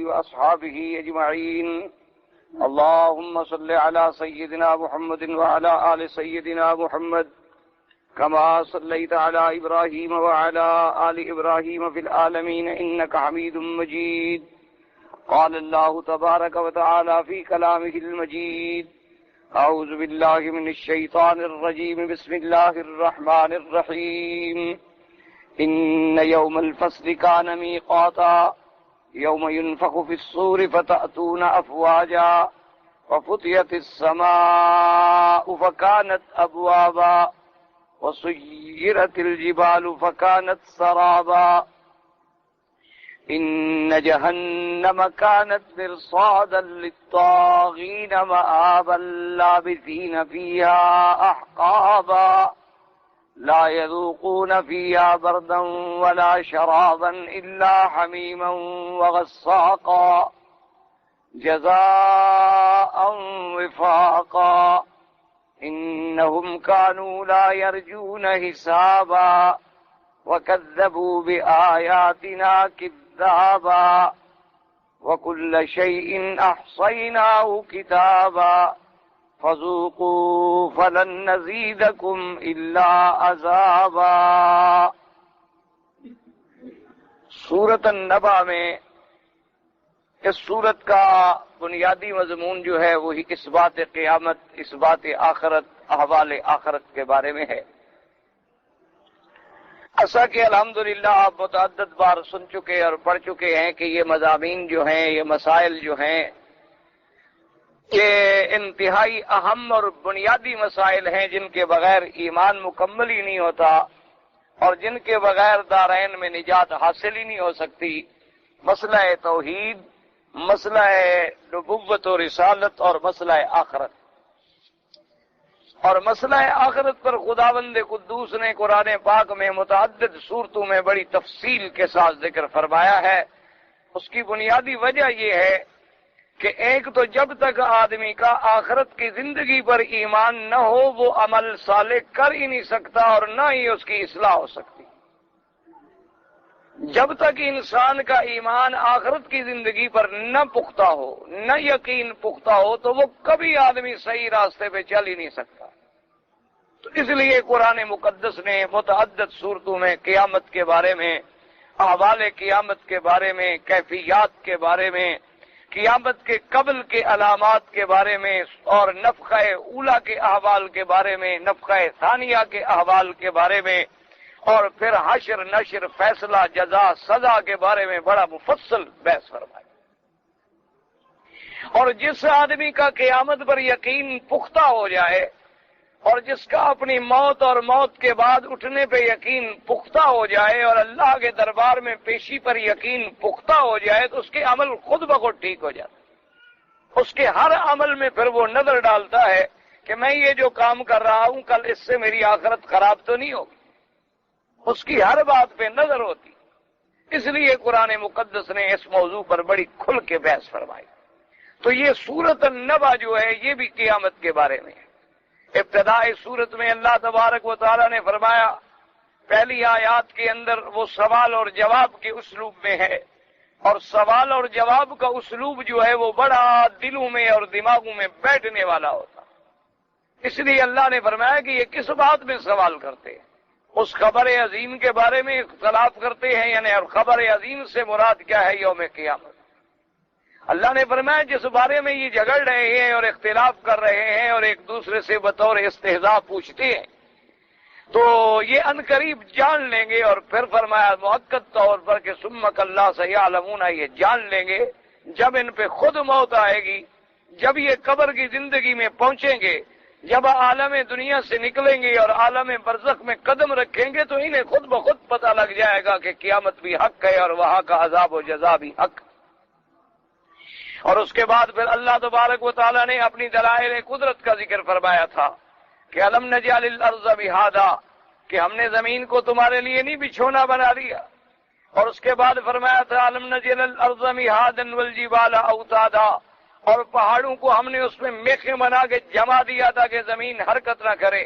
وأصحابه أجمعين. اللهم صل على سيدنا محمد وعلى آل سيدنا محمد كما صليت على إبراهيم وعلى آل إبراهيم في العالمين إنك حميد مجيد. قال الله تبارك وتعالى في كلامه المجيد: أعوذ بالله من الشيطان الرجيم. بسم الله الرحمن الرحيم. إن يوم الفصل كان ميقاتا يوم ينفخ في الصور فتأتون أفواجا وفتحت السماء فكانت أبوابا وسيرت الجبال فكانت سرابا إن جهنم كانت مرصادا للطاغين مآبا لابثين فيها أحقابا لا يذوقون فيها بردا ولا شرابا إلا حميما وغساقا جزاء وفاقا إنهم كانوا لا يرجون حسابا وكذبوا بآياتنا كذابا وكل شيء أحصيناه كتابا فذوقوا فلن نزيدكم إلا عذابا. سورۃ النبأ میں اس سورت کا بنیادی مضمون جو ہے وہی اثبات قیامت، اثبات آخرت، احوال آخرت کے بارے میں ہے. ایسا کہ الحمدللہ آپ متعدد بار سن چکے اور پڑھ چکے ہیں کہ یہ مضامین جو ہیں، یہ مسائل جو ہیں، یہ انتہائی اہم اور بنیادی مسائل ہیں جن کے بغیر ایمان مکمل ہی نہیں ہوتا اور جن کے بغیر دارین میں نجات حاصل ہی نہیں ہو سکتی. مسئلہ توحید، مسئلہ نبوت و رسالت اور مسئلہ آخرت. اور مسئلہ آخرت پر خداوند قدوس نے قرآن پاک میں متعدد صورتوں میں بڑی تفصیل کے ساتھ ذکر فرمایا ہے. اس کی بنیادی وجہ یہ ہے کہ ایک تو جب تک آدمی کا آخرت کی زندگی پر ایمان نہ ہو وہ عمل صالح کر ہی نہیں سکتا اور نہ ہی اس کی اصلاح ہو سکتی. جب تک انسان کا ایمان آخرت کی زندگی پر نہ پختہ ہو، نہ یقین پختہ ہو، تو وہ کبھی آدمی صحیح راستے پہ چل ہی نہیں سکتا. تو اس لیے قرآن مقدس نے متعدد صورتوں میں قیامت کے بارے میں، احوال قیامت کے بارے میں، کیفیات کے بارے میں، قیامت کے قبل کے علامات کے بارے میں اور نفخہ اولا کے احوال کے بارے میں، نفخہ ثانیہ کے احوال کے بارے میں، اور پھر حشر نشر فیصلہ جزا سزا کے بارے میں بڑا مفصل بحث فرمایا. اور جس آدمی کا قیامت پر یقین پختہ ہو جائے اور جس کا اپنی موت اور موت کے بعد اٹھنے پہ یقین پختہ ہو جائے اور اللہ کے دربار میں پیشی پر یقین پختہ ہو جائے تو اس کے عمل خود بخود ٹھیک ہو جاتا. اس کے ہر عمل میں پھر وہ نظر ڈالتا ہے کہ میں یہ جو کام کر رہا ہوں کل اس سے میری آخرت خراب تو نہیں ہوگی. اس کی ہر بات پہ نظر ہوتی. اس لیے قرآن مقدس نے اس موضوع پر بڑی کھل کے بحث فرمائی. تو یہ سورۃ النبأ جو ہے یہ بھی قیامت کے بارے میں ہے. ابتدائی صورت میں اللہ تبارک و تعالی نے فرمایا، پہلی آیات کے اندر وہ سوال اور جواب کے اسلوب میں ہے، اور سوال اور جواب کا اسلوب جو ہے وہ بڑا دلوں میں اور دماغوں میں بیٹھنے والا ہوتا. اس لیے اللہ نے فرمایا کہ یہ کس بات میں سوال کرتے ہیں، اس خبر عظیم کے بارے میں اختلاف کرتے ہیں، یعنی اور خبر عظیم سے مراد کیا ہے؟ یوم قیامت. اللہ نے فرمایا جس بارے میں یہ جھگڑ رہے ہیں اور اختلاف کر رہے ہیں اور ایک دوسرے سے بطور استہزاء پوچھتے ہیں تو یہ عنقریب جان لیں گے. اور پھر فرمایا مؤکد طور پر کہ ثم کلا سیعلمون، یہ جان لیں گے جب ان پہ خود موت آئے گی، جب یہ قبر کی زندگی میں پہنچیں گے، جب عالم دنیا سے نکلیں گے اور عالم برزخ میں قدم رکھیں گے تو انہیں خود بخود پتہ لگ جائے گا کہ قیامت بھی حق ہے اور وہاں کا عذاب و جزا بھی حق. اور اس کے بعد پھر اللہ تبارک و تعالیٰ نے اپنی دلائل قدرت کا ذکر فرمایا تھا کہ الم نجعل الارض مہادا، کہ ہم نے زمین کو تمہارے لیے نہیں بچھونا بنا دیا. اور اس کے بعد فرمایا تھا الم نجعل الارض مہادا والجبال اوتادا، اور پہاڑوں کو ہم نے اس میں میخیں بنا کے جما دیا تھا کہ زمین حرکت نہ کرے.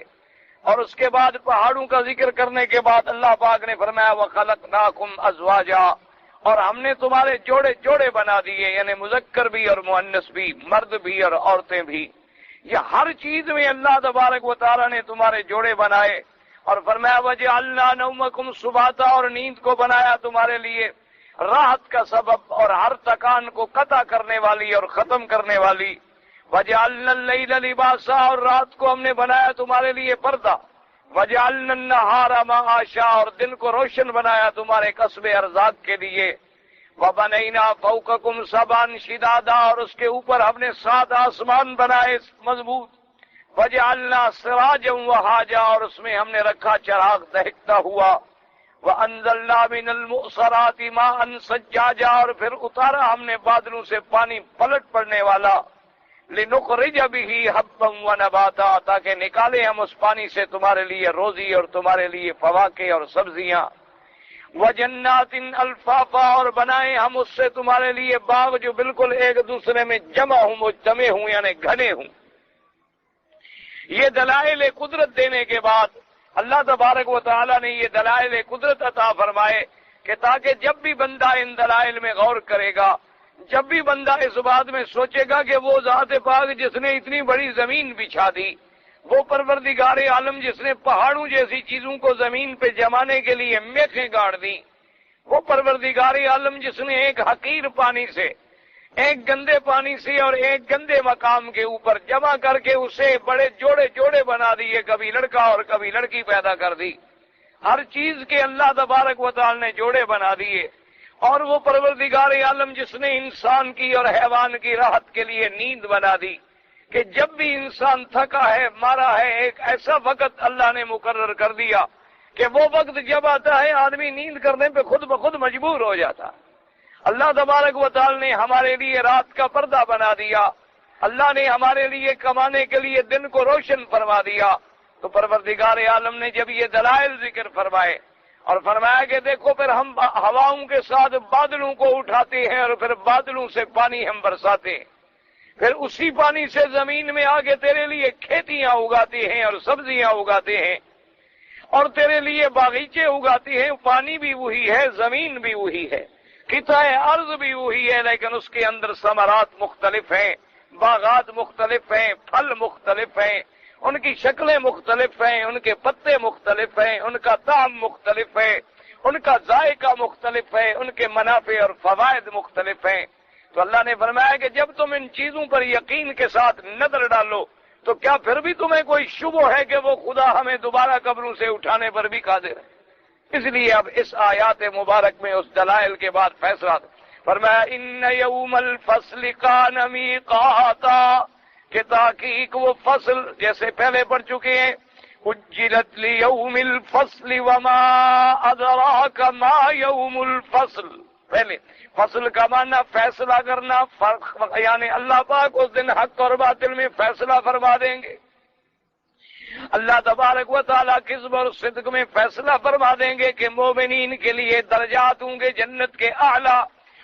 اور اس کے بعد پہاڑوں کا ذکر کرنے کے بعد اللہ پاک نے فرمایا وَخَلَقْنَاكُمْ أَزْوَاجًا، اور ہم نے تمہارے جوڑے جوڑے بنا دیے، یعنی مذکر بھی اور مؤنث بھی، مرد بھی اور عورتیں بھی۔ یہ ہر چیز میں اللہ تبارک و تعالیٰ نے تمہارے جوڑے بنائے، اور فرمایا وجعلنا نومکم سباتا، اور نیند کو بنایا تمہارے لیے راحت کا سبب اور ہر تکان کو قطع کرنے والی اور ختم کرنے والی۔ وجعلنا اللیل لباسا، اور رات کو ہم نے بنایا تمہارے لیے پردہ۔ وجعلنا النہار معاشا، اور دن کو روشن بنایا تمہارے کسب ارزاق کے لیے۔ وبنینا فوقکم سبعا شدادا، اور اس کے اوپر ہم نے 7 آسمان بنائے مضبوط۔ وجعلنا سراجا وہاجا، اور اس میں ہم نے رکھا چراغ دہکتا ہوا۔ وانزلنا من المعصرات ماء ثجاجا، اور پھر اتارا ہم نے بادلوں سے پانی پلٹ پڑنے والا۔ لنخرج به حبا ونباتا، تاکہ نکالیں ہم اس پانی سے تمہارے لیے روزی اور تمہارے لیے فواکہ اور سبزیاں۔ وجنات الفافا، اور بنائے ہم اس سے تمہارے لیے باغ جو بالکل ایک دوسرے میں جمع ہوں، مجتمع ہوں، یعنی گھنے ہوں۔ یہ دلائل قدرت دینے کے بعد اللہ تبارک و تعالیٰ نے یہ دلائل قدرت عطا فرمائے کہ تاکہ جب بھی بندہ ان دلائل میں غور کرے گا، جب بھی بندہ اس بات میں سوچے گا کہ وہ ذات پاک جس نے اتنی بڑی زمین بچھا دی، وہ پروردگار عالم جس نے پہاڑوں جیسی چیزوں کو زمین پہ جمانے کے لیے میخیں گاڑ دی، وہ پروردگار عالم جس نے ایک حقیر پانی سے، ایک گندے پانی سے اور ایک گندے مقام کے اوپر جمع کر کے اسے بڑے جوڑے جوڑے بنا دیے، کبھی لڑکا اور کبھی لڑکی پیدا کر دی۔ ہر چیز کے اللہ تبارک و تعالی نے جوڑے بنا دیے۔ اور وہ پروردگار عالم جس نے انسان کی اور حیوان کی راحت کے لیے نیند بنا دی کہ جب بھی انسان تھکا ہے، مارا ہے، ایک ایسا وقت اللہ نے مقرر کر دیا کہ وہ وقت جب آتا ہے آدمی نیند کرنے پہ خود بخود مجبور ہو جاتا۔ اللہ تبارک و تعالی نے ہمارے لیے رات کا پردہ بنا دیا، اللہ نے ہمارے لیے کمانے کے لیے دن کو روشن فرما دیا۔ تو پروردگار عالم نے جب یہ دلائل ذکر فرمائے اور فرمایا کہ دیکھو پھر ہم ہواؤں کے ساتھ بادلوں کو اٹھاتے ہیں اور پھر بادلوں سے پانی ہم برساتے ہیں، پھر اسی پانی سے زمین میں آگے تیرے لیے کھیتیاں اگاتے ہیں اور سبزیاں اگاتے ہیں اور تیرے لیے باغیچے اگاتے ہیں۔ پانی بھی وہی ہے، زمین بھی وہی ہے، قطع ارض بھی وہی ہے، لیکن اس کے اندر ثمرات مختلف ہیں، باغات مختلف ہیں، پھل مختلف ہیں، ان کی شکلیں مختلف ہیں، ان کے پتے مختلف ہیں، ان کا طعم مختلف ہے، ان کا ذائقہ مختلف ہے، ان کے منافع اور فوائد مختلف ہیں۔ تو اللہ نے فرمایا کہ جب تم ان چیزوں پر یقین کے ساتھ نظر ڈالو تو کیا پھر بھی تمہیں کوئی شبہ ہے کہ وہ خدا ہمیں دوبارہ قبروں سے اٹھانے پر بھی قادر ہے؟ اس لیے اب اس آیات مبارک میں اس دلائل کے بعد فیصلہ فرمایا ان یوم الفصل کان میقاتا، کہ تحقیق وہ فصل جیسے پہلے پڑھ چکے ہیں، اجلت لیوم الفصل وما ادراک ما یوم الفصل۔ پہلے فصل کا معنی فیصلہ کرنا، یعنی اللہ پاک اس دن حق اور باطل میں فیصلہ فرما دیں گے۔ اللہ تبارک و تعالیٰ کذب اور صدق میں فیصلہ فرما دیں گے کہ مومنین کے لیے درجات ہوں گے جنت کے اعلیٰ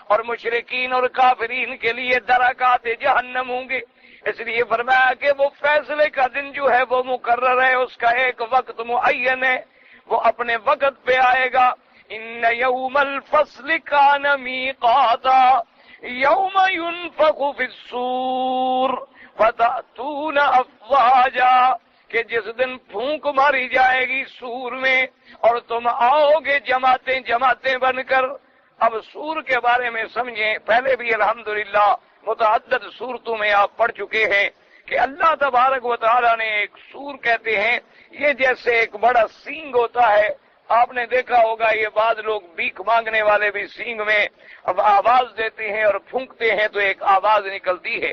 اور مشرکین اور کافرین کے لیے درکات جہنم ہوں گے۔ اس لیے فرمایا کہ وہ فیصلے کا دن جو ہے وہ مقرر ہے، اس کا ایک وقت معین ہے، وہ اپنے وقت پہ آئے گا۔ ان یوم الفصل کان میقاتا یوم ينفخ فی الصور فتأتون افواجا، کہ جس دن پھونک ماری جائے گی سور میں اور تم آؤ گے جماعتیں جماعتیں بن کر۔ اب سور کے بارے میں سمجھیں، پہلے بھی الحمدللہ متعدد صورتوں میں آپ پڑھ چکے ہیں کہ اللہ تبارک و تعالیٰ نے ایک سور کہتے ہیں، یہ جیسے ایک بڑا سینگ ہوتا ہے۔ آپ نے دیکھا ہوگا یہ بعض لوگ بھیک مانگنے والے بھی سینگ میں اب آواز دیتے ہیں اور پھونکتے ہیں تو ایک آواز نکلتی ہے۔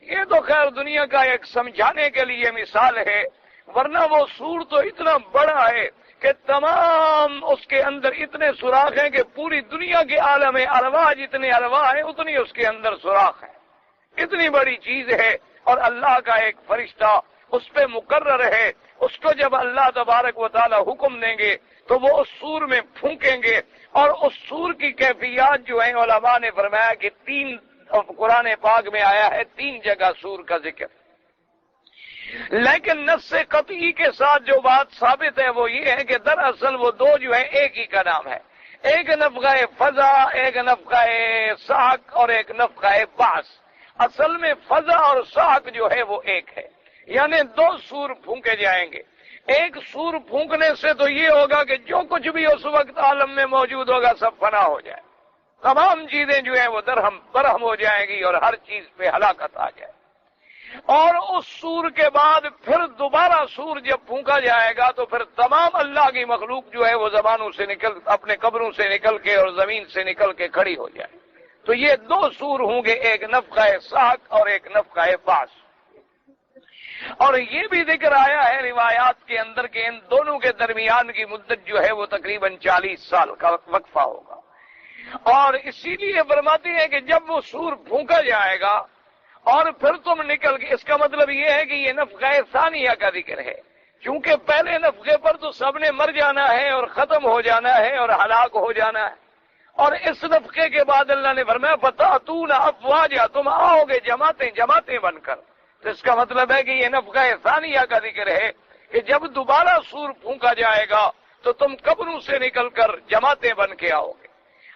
یہ تو خیر دنیا کا ایک سمجھانے کے لیے مثال ہے، ورنہ وہ سور تو اتنا بڑا ہے کہ تمام اس کے اندر اتنے سوراخ ہیں کہ پوری دنیا کے عالم ارواح جتنے ارواح ہیں اتنی اس کے اندر سوراخ ہے، اتنی بڑی چیز ہے۔ اور اللہ کا ایک فرشتہ اس پہ مقرر ہے، اس کو جب اللہ تبارک و تعالی حکم دیں گے تو وہ اس سور میں پھونکیں گے۔ اور اس سور کی کیفیات جو ہیں علماء نے فرمایا کہ 3 قرآن پاک میں آیا ہے، 3 جگہ سور کا ذکر، لیکن نص قطعی کے ساتھ جو بات ثابت ہے وہ یہ ہے کہ دراصل وہ 2 جو ہیں ایک ہی کا نام ہے۔ ایک نفخہ فضا، ایک نفخہ صعق اور ایک نفخہ بعث۔ اصل میں فضا اور صعق جو ہے وہ ایک ہے، یعنی دو سور پھونکے جائیں گے۔ ایک سور پھونکنے سے تو یہ ہوگا کہ جو کچھ بھی اس وقت عالم میں موجود ہوگا سب فنا ہو جائے، تمام چیزیں جو ہیں وہ درہم برہم ہو جائیں گی اور ہر چیز پہ ہلاکت آ جائے۔ اور اس سور کے بعد پھر دوبارہ سور جب پھونکا جائے گا تو پھر تمام اللہ کی مخلوق جو ہے وہ زبانوں سے نکل اپنے قبروں سے نکل کے اور زمین سے نکل کے کھڑی ہو جائے۔ تو یہ دو سور ہوں گے، ایک نفخہ صعق اور ایک نفخہ بعث۔ اور یہ بھی ذکر آیا ہے روایات کے اندر کہ ان دونوں کے درمیان کی مدت جو ہے وہ تقریباً 40 سال کا وقفہ ہوگا۔ اور اسی لیے فرماتے ہیں کہ جب وہ سور پھونکا جائے گا اور پھر تم نکل کے، اس کا مطلب یہ ہے کہ یہ نفخہ ثانیہ کا ذکر ہے، کیونکہ پہلے نفخے پر تو سب نے مر جانا ہے اور ختم ہو جانا ہے اور ہلاک ہو جانا ہے، اور اس نفخے کے بعد اللہ نے فرمایا فَتَأْتُونَ أَفْوَاجًا، تم آؤ گے جماعتیں جماعتیں بن کر۔ تو اس کا مطلب ہے کہ یہ نفخہ ثانیہ کا ذکر ہے کہ جب دوبارہ سور پھونکا جائے گا تو تم قبروں سے نکل کر جماعتیں بن کے آؤ گے۔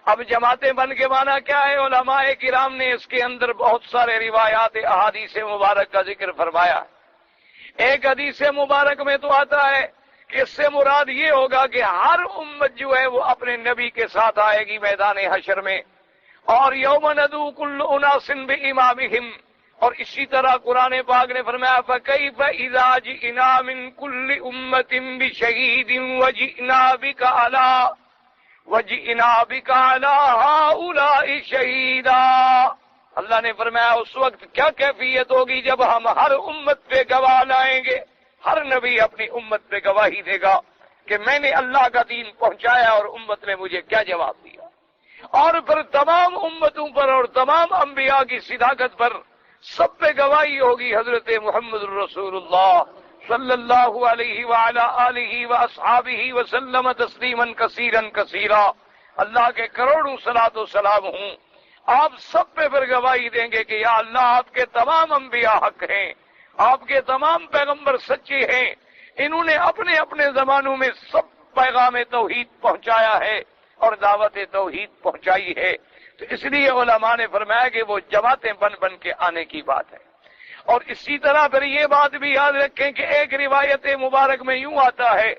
اب جماعتیں بن کے مانا کیا ہے؟ علماء کرام نے اس کے اندر بہت سارے روایات احادیث مبارک کا ذکر فرمایا۔ ایک حدیث مبارک میں تو آتا ہے کہ اس سے مراد یہ ہوگا کہ ہر امت جو ہے وہ اپنے نبی کے ساتھ آئے گی میدان حشر میں، اور یوم ندعو کل اناس بامامہم، اور اسی طرح قرآن پاک نے فرمایا فَكَيْفَ إِذَا جِئْنَا مِن كُلِّ أُمَّةٍ بِشَهِيدٍ وَجِئْنَا بِكَ عَلَىٰ هَٰؤُلَاءِ شَهِيدًا۔ اللہ نے فرمایا اس وقت کیا کیفیت ہوگی جب ہم ہر امت پہ گواہ لائیں گے۔ ہر نبی اپنی امت پہ گواہی دے گا کہ میں نے اللہ کا دین پہنچایا اور امت نے مجھے کیا جواب دیا، اور پھر تمام امتوں پر اور تمام انبیاء کی صداقت پر سب پہ گواہی ہوگی حضرت محمد رسول اللہ صلی اللہ علیہ وعلی آلہ واصحابہ وسلم تسلیما کثیرا کثیرا۔ اللہ کے کروڑوں صلاۃ و سلام ہوں، آپ سب پہ پھر گواہی دیں گے کہ یا اللہ آپ کے تمام انبیاء حق ہیں، آپ کے تمام پیغمبر سچے ہیں، انہوں نے اپنے اپنے زمانوں میں سب پیغام توحید پہنچایا ہے اور دعوت توحید پہنچائی ہے۔ تو اس لیے علماء نے فرمایا کہ وہ جماعتیں بن بن کے آنے کی بات ہے۔ اور اسی طرح پھر یہ بات بھی یاد رکھیں کہ ایک روایت مبارک میں یوں آتا ہے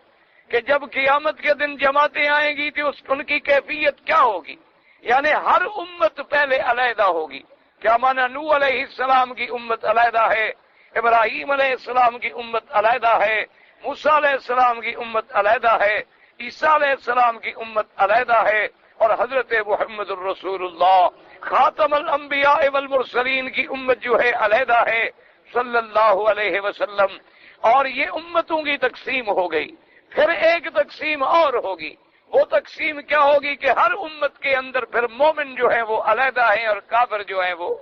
کہ جب قیامت کے دن جماعتیں آئیں گی تو ان کی کیفیت کیا ہوگی، یعنی ہر امت پہلے علیحدہ ہوگی۔ کیا مانا؟ نوح علیہ السلام کی امت علیحدہ ہے، ابراہیم علیہ السلام کی امت علیحدہ ہے، موسیٰ علیہ السلام کی امت علیحدہ ہے، عیسیٰ علیہ السلام کی امت علیحدہ ہے، اور حضرت محمد الرسول اللہ خاتم الانبیاء والمرسلین کی امت جو ہے علیحدہ ہے صلی اللہ علیہ وسلم۔ اور یہ امتوں کی تقسیم ہو گئی۔ پھر ایک تقسیم اور ہوگی، وہ تقسیم کیا ہوگی کہ ہر امت کے اندر پھر مومن جو ہے وہ علیحدہ ہیں اور کافر جو ہے وہ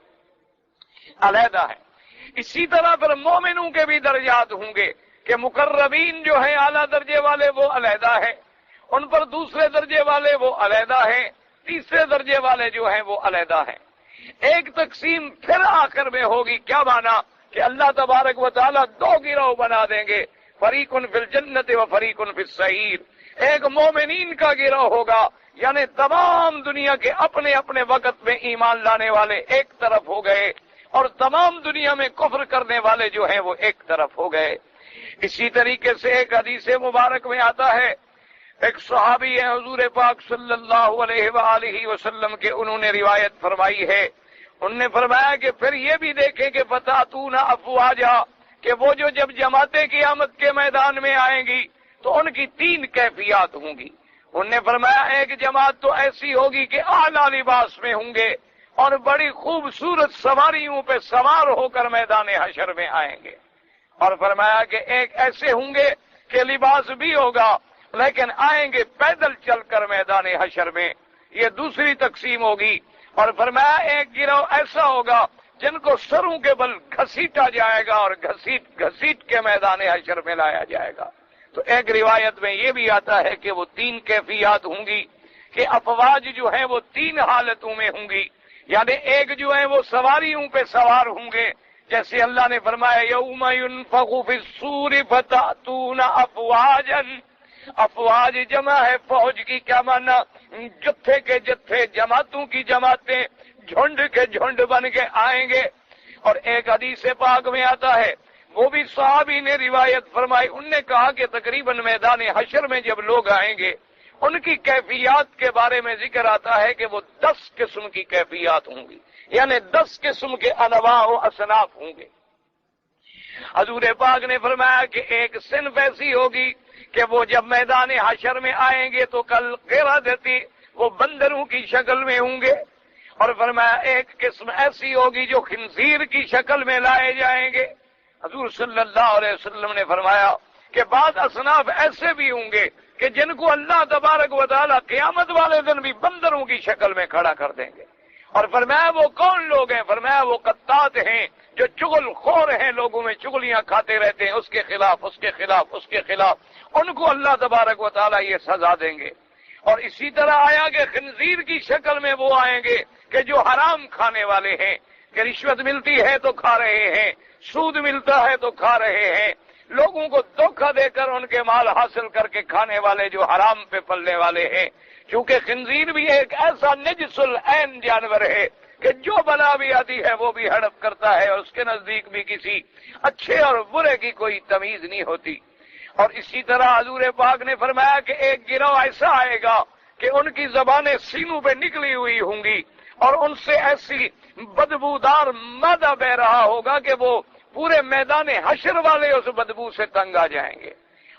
علیحدہ ہیں۔ اسی طرح پھر مومنوں کے بھی درجات ہوں گے کہ مقربین جو ہیں اعلیٰ درجے والے وہ علیحدہ ہیں، ان پر دوسرے درجے والے وہ علیحدہ ہیں، تیسرے درجے والے جو ہیں وہ علیحدہ ہیں۔ ایک تقسیم پھر آخر میں ہوگی، کیا مانا کہ اللہ تبارک و تعالیٰ دو گروہ بنا دیں گے، فریقٌ فی الجنت و فریقٌ فی السعیر۔ ایک مومنین کا گروہ ہوگا، یعنی تمام دنیا کے اپنے اپنے وقت میں ایمان لانے والے ایک طرف ہو گئے، اور تمام دنیا میں کفر کرنے والے جو ہیں وہ ایک طرف ہو گئے۔ اسی طریقے سے ایک حدیث مبارک میں آتا ہے، ایک صحابی ہے حضور پاک صلی اللہ علیہ وآلہ وسلم کے، انہوں نے روایت فرمائی ہے، انہوں نے فرمایا کہ پھر یہ بھی دیکھیں کہ فتاتون افواجا، کہ وہ جو جب جماعتیں قیامت کے میدان میں آئیں گی تو ان کی 3 کیفیات ہوں گی۔ انہوں نے فرمایا ایک جماعت تو ایسی ہوگی کہ اعلیٰ لباس میں ہوں گے اور بڑی خوبصورت سواریوں پہ سوار ہو کر میدان حشر میں آئیں گے، اور فرمایا کہ ایک ایسے ہوں گے کہ لباس بھی ہوگا لیکن آئیں گے پیدل چل کر میدان حشر میں، یہ دوسری تقسیم ہوگی۔ اور فرمایا ایک گروہ ایسا ہوگا جن کو سروں کے بل گھسیٹا جائے گا اور گھسیٹ کے میدان حشر میں لایا جائے گا۔ تو ایک روایت میں یہ بھی آتا ہے کہ وہ 3 کیفیات ہوں گی کہ افواج جو ہیں وہ 3 حالتوں میں ہوں گی، یعنی ایک جو ہے وہ سواریوں پہ سوار ہوں گے، جیسے اللہ نے فرمایا یوم ينفخ فی الصور فتأتون افواجا، افواج جمع ہے فوج کی، کیا معنی؟ جتھے کے جتھے، جماعتوں کی جماعتیں، جھنڈ کے جھنڈ بن کے آئیں گے۔ اور ایک حدیث پاک میں آتا ہے، وہ بھی صحابی نے روایت فرمائی، ان نے کہا کہ تقریباً میدان حشر میں جب لوگ آئیں گے، ان کی کیفیات کے بارے میں ذکر آتا ہے کہ وہ 10 قسم کی کیفیات ہوں گی، یعنی 10 قسم کے انواع و اصناف ہوں گے۔ حضور پاک نے فرمایا کہ ایک صنف ایسی ہوگی کہ وہ جب میدان حشر میں آئیں گے تو کل قردتی، وہ بندروں کی شکل میں ہوں گے۔ اور فرمایا ایک قسم ایسی ہوگی جو خنزیر کی شکل میں لائے جائیں گے۔ حضور صلی اللہ علیہ وسلم نے فرمایا کہ بعض اصناف ایسے بھی ہوں گے کہ جن کو اللہ تبارک و تعالی قیامت والے دن بھی بندروں کی شکل میں کھڑا کر دیں گے۔ اور فرمایا وہ کون لوگ ہیں؟ فرمایا وہ قطات ہیں جو چغل خور ہیں، لوگوں میں چغلیاں کھاتے رہتے ہیں، اس کے خلاف، اس کے خلاف، اس کے خلاف، ان کو اللہ تبارک و تعالی یہ سزا دیں گے۔ اور اسی طرح آیا کہ خنزیر کی شکل میں وہ آئیں گے کہ جو حرام کھانے والے ہیں، کہ رشوت ملتی ہے تو کھا رہے ہیں، سود ملتا ہے تو کھا رہے ہیں، لوگوں کو دھوکہ دے کر ان کے مال حاصل کر کے کھانے والے جو حرام پہ پلنے والے ہیں۔ کیونکہ خنزیر بھی ایک ایسا نجس العین جانور ہے کہ جو بلا بھی آتی ہے وہ بھی ہڑپ کرتا ہے، اور اس کے نزدیک بھی کسی اچھے اور برے کی کوئی تمیز نہیں ہوتی۔ اور اسی طرح حضور پاک نے فرمایا کہ ایک گروہ ایسا آئے گا کہ ان کی زبانیں سینوں پہ نکلی ہوئی ہوں گی، اور ان سے ایسی بدبودار مادہ بہ رہا ہوگا کہ وہ پورے میدان حشر والے اس بدبو سے تنگ آ جائیں گے۔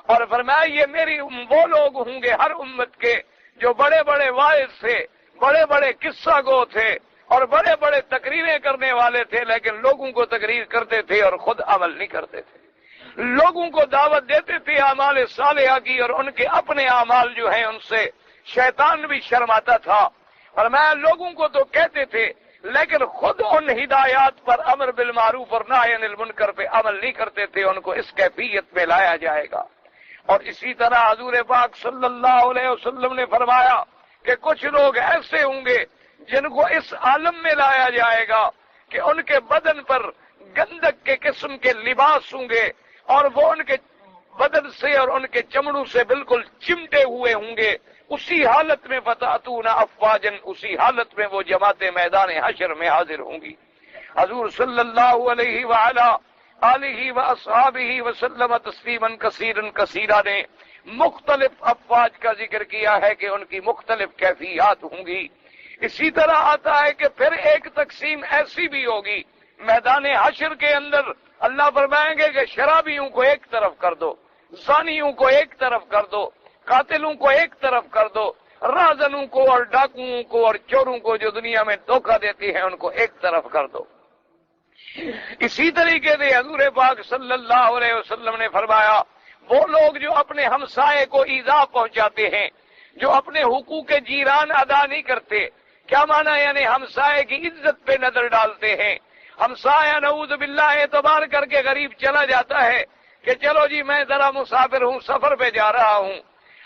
اور فرمایا یہ میری وہ لوگ ہوں گے ہر امت کے جو بڑے بڑے واعظ تھے، بڑے بڑے قصہ گو تھے، اور بڑے بڑے تقریریں کرنے والے تھے، لیکن لوگوں کو تقریر کرتے تھے اور خود عمل نہیں کرتے تھے۔ لوگوں کو دعوت دیتے تھے اعمال صالحہ کی، اور ان کے اپنے اعمال جو ہیں ان سے شیطان بھی شرماتا تھا۔ اور میں لوگوں کو تو کہتے تھے لیکن خود ان ہدایات پر، امر بالمعروف اور نہی عن المنکر پہ عمل نہیں کرتے تھے۔ ان کو اس کیفیت میں لایا جائے گا۔ اور اسی طرح حضور پاک صلی اللہ علیہ وسلم نے فرمایا کہ کچھ لوگ ایسے ہوں گے جن کو اس عالم میں لایا جائے گا کہ ان کے بدن پر گندک کے قسم کے لباس ہوں گے، اور وہ ان کے بدن سے اور ان کے چمڑوں سے بالکل چمٹے ہوئے ہوں گے۔ اسی حالت میں فتاتون افواجن، اسی حالت میں وہ جماعتیں میدان حشر میں حاضر ہوں گی۔ حضور صلی اللہ علیہ وعلا آلہ واصحابہ وسلم تسلیما کثیرا کثیرا نے مختلف افواج کا ذکر کیا ہے کہ ان کی مختلف کیفیات ہوں گی۔ اسی طرح آتا ہے کہ پھر ایک تقسیم ایسی بھی ہوگی میدان حشر کے اندر، اللہ فرمائیں گے کہ شرابیوں کو ایک طرف کر دو، زانیوں کو ایک طرف کر دو، قاتلوں کو ایک طرف کر دو، رازنوں کو اور ڈاکوؤں کو اور چوروں کو جو دنیا میں دھوکہ دیتی ہیں ان کو ایک طرف کر دو۔ اسی طریقے سے حضور پاک صلی اللہ علیہ وسلم نے فرمایا وہ لوگ جو اپنے ہمسائے کو ایذا پہنچاتے ہیں، جو اپنے حقوق جیران ادا نہیں کرتے، کیا معنی؟ یعنی ہمسائے کی عزت پہ نظر ڈالتے ہیں۔ ہمسایہ نعوذ باللہ اعتبار کر کے غریب چلا جاتا ہے کہ چلو جی میں ذرا مسافر ہوں، سفر پہ جا رہا ہوں،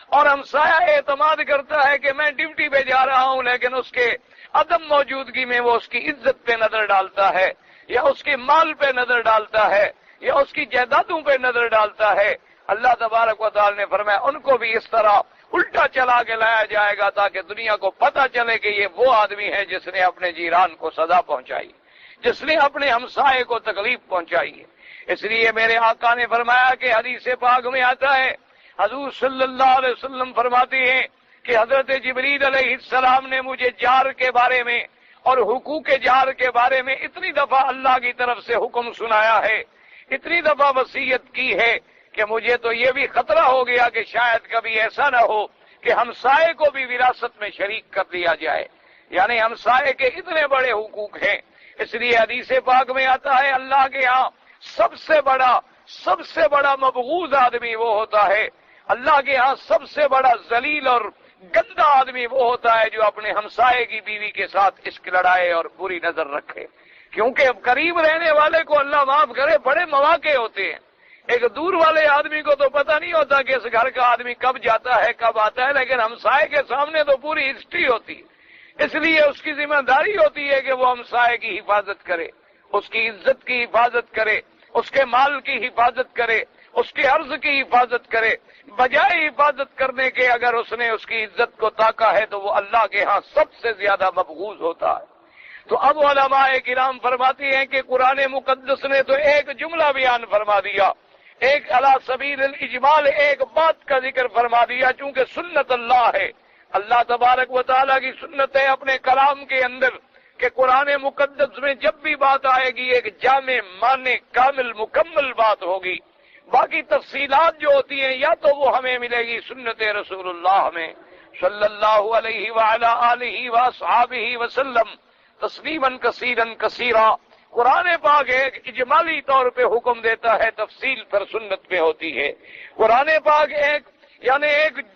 اور ہمسایہ اعتماد کرتا ہے کہ میں ڈیوٹی پہ جا رہا ہوں، لیکن اس کے عدم موجودگی میں وہ اس کی عزت پہ نظر ڈالتا ہے، یا اس کے مال پہ نظر ڈالتا ہے، یا اس کی جائیدادوں پہ نظر ڈالتا ہے۔ اللہ تبارک و تعالی نے فرمایا ان کو بھی اس طرح الٹا چلا کے لایا جائے گا تاکہ دنیا کو پتہ چلے کہ یہ وہ آدمی ہے جس نے اپنے جیران کو سزا پہنچائی، جس نے اپنے ہمسائے کو تکلیف پہنچائی ہے۔ اس لیے میرے آقا نے فرمایا کہ حدیث پاک میں آتا ہے، حضور صلی اللہ علیہ وسلم فرماتے ہیں کہ حضرت جبریل علیہ السلام نے مجھے جار کے بارے میں اور حقوق جار کے بارے میں اتنی دفعہ اللہ کی طرف سے حکم سنایا ہے، اتنی دفعہ وصیت کی ہے کہ مجھے تو یہ بھی خطرہ ہو گیا کہ شاید کبھی ایسا نہ ہو کہ ہمسائے کو بھی وراثت میں شریک کر دیا جائے۔ یعنی ہمسائے کے اتنے بڑے حقوق ہیں۔ اس لیے حدیث پاک میں آتا ہے اللہ کے ہاں سب سے بڑا مبغوض آدمی وہ ہوتا ہے، اللہ کے ہاں سب سے بڑا ذلیل اور گندا آدمی وہ ہوتا ہے جو اپنے ہمسائے کی بیوی کے ساتھ عشق لڑائے اور بری نظر رکھے۔ کیونکہ اب قریب رہنے والے کو اللہ معاف کرے بڑے مواقع ہوتے ہیں، ایک دور والے آدمی کو تو پتہ نہیں ہوتا کہ اس گھر کا آدمی کب جاتا ہے کب آتا ہے، لیکن ہمسائے کے سامنے تو پوری ہسٹری ہوتی ہے۔ اس لیے اس کی ذمہ داری ہوتی ہے کہ وہ ہمسائے کی حفاظت کرے، اس کی عزت کی حفاظت کرے، اس کے مال کی حفاظت کرے، اس کے عرض کی حفاظت کرے، بجائے حفاظت کرنے کے اگر اس نے اس کی عزت کو تاکا ہے تو وہ اللہ کے ہاں سب سے زیادہ مبغوض ہوتا ہے۔ تو اب علماء کرام فرماتی ہیں کہ قرآن مقدس نے تو ایک جملہ بیان فرما دیا، ایک علی سبیل الاجمال ایک بات کا ذکر فرما دیا، چونکہ سنت اللہ ہے، اللہ تبارک و تعالیٰ کی سنت ہے اپنے کلام کے اندر کہ قرآن مقدس میں جب بھی بات آئے گی ایک جامع معنی کامل مکمل بات ہوگی، باقی تفصیلات جو ہوتی ہیں یا تو وہ ہمیں ملے گی سنت رسول اللہ میں صلی اللہ علیہ وعلی آلہ واصحابہ وسلم تسلیما کثیرا کثیرا۔ قرآن پاک ایک اجمالی طور پہ حکم دیتا ہے، تفصیل پر سنت پہ ہوتی ہے۔ قرآن پاک ایک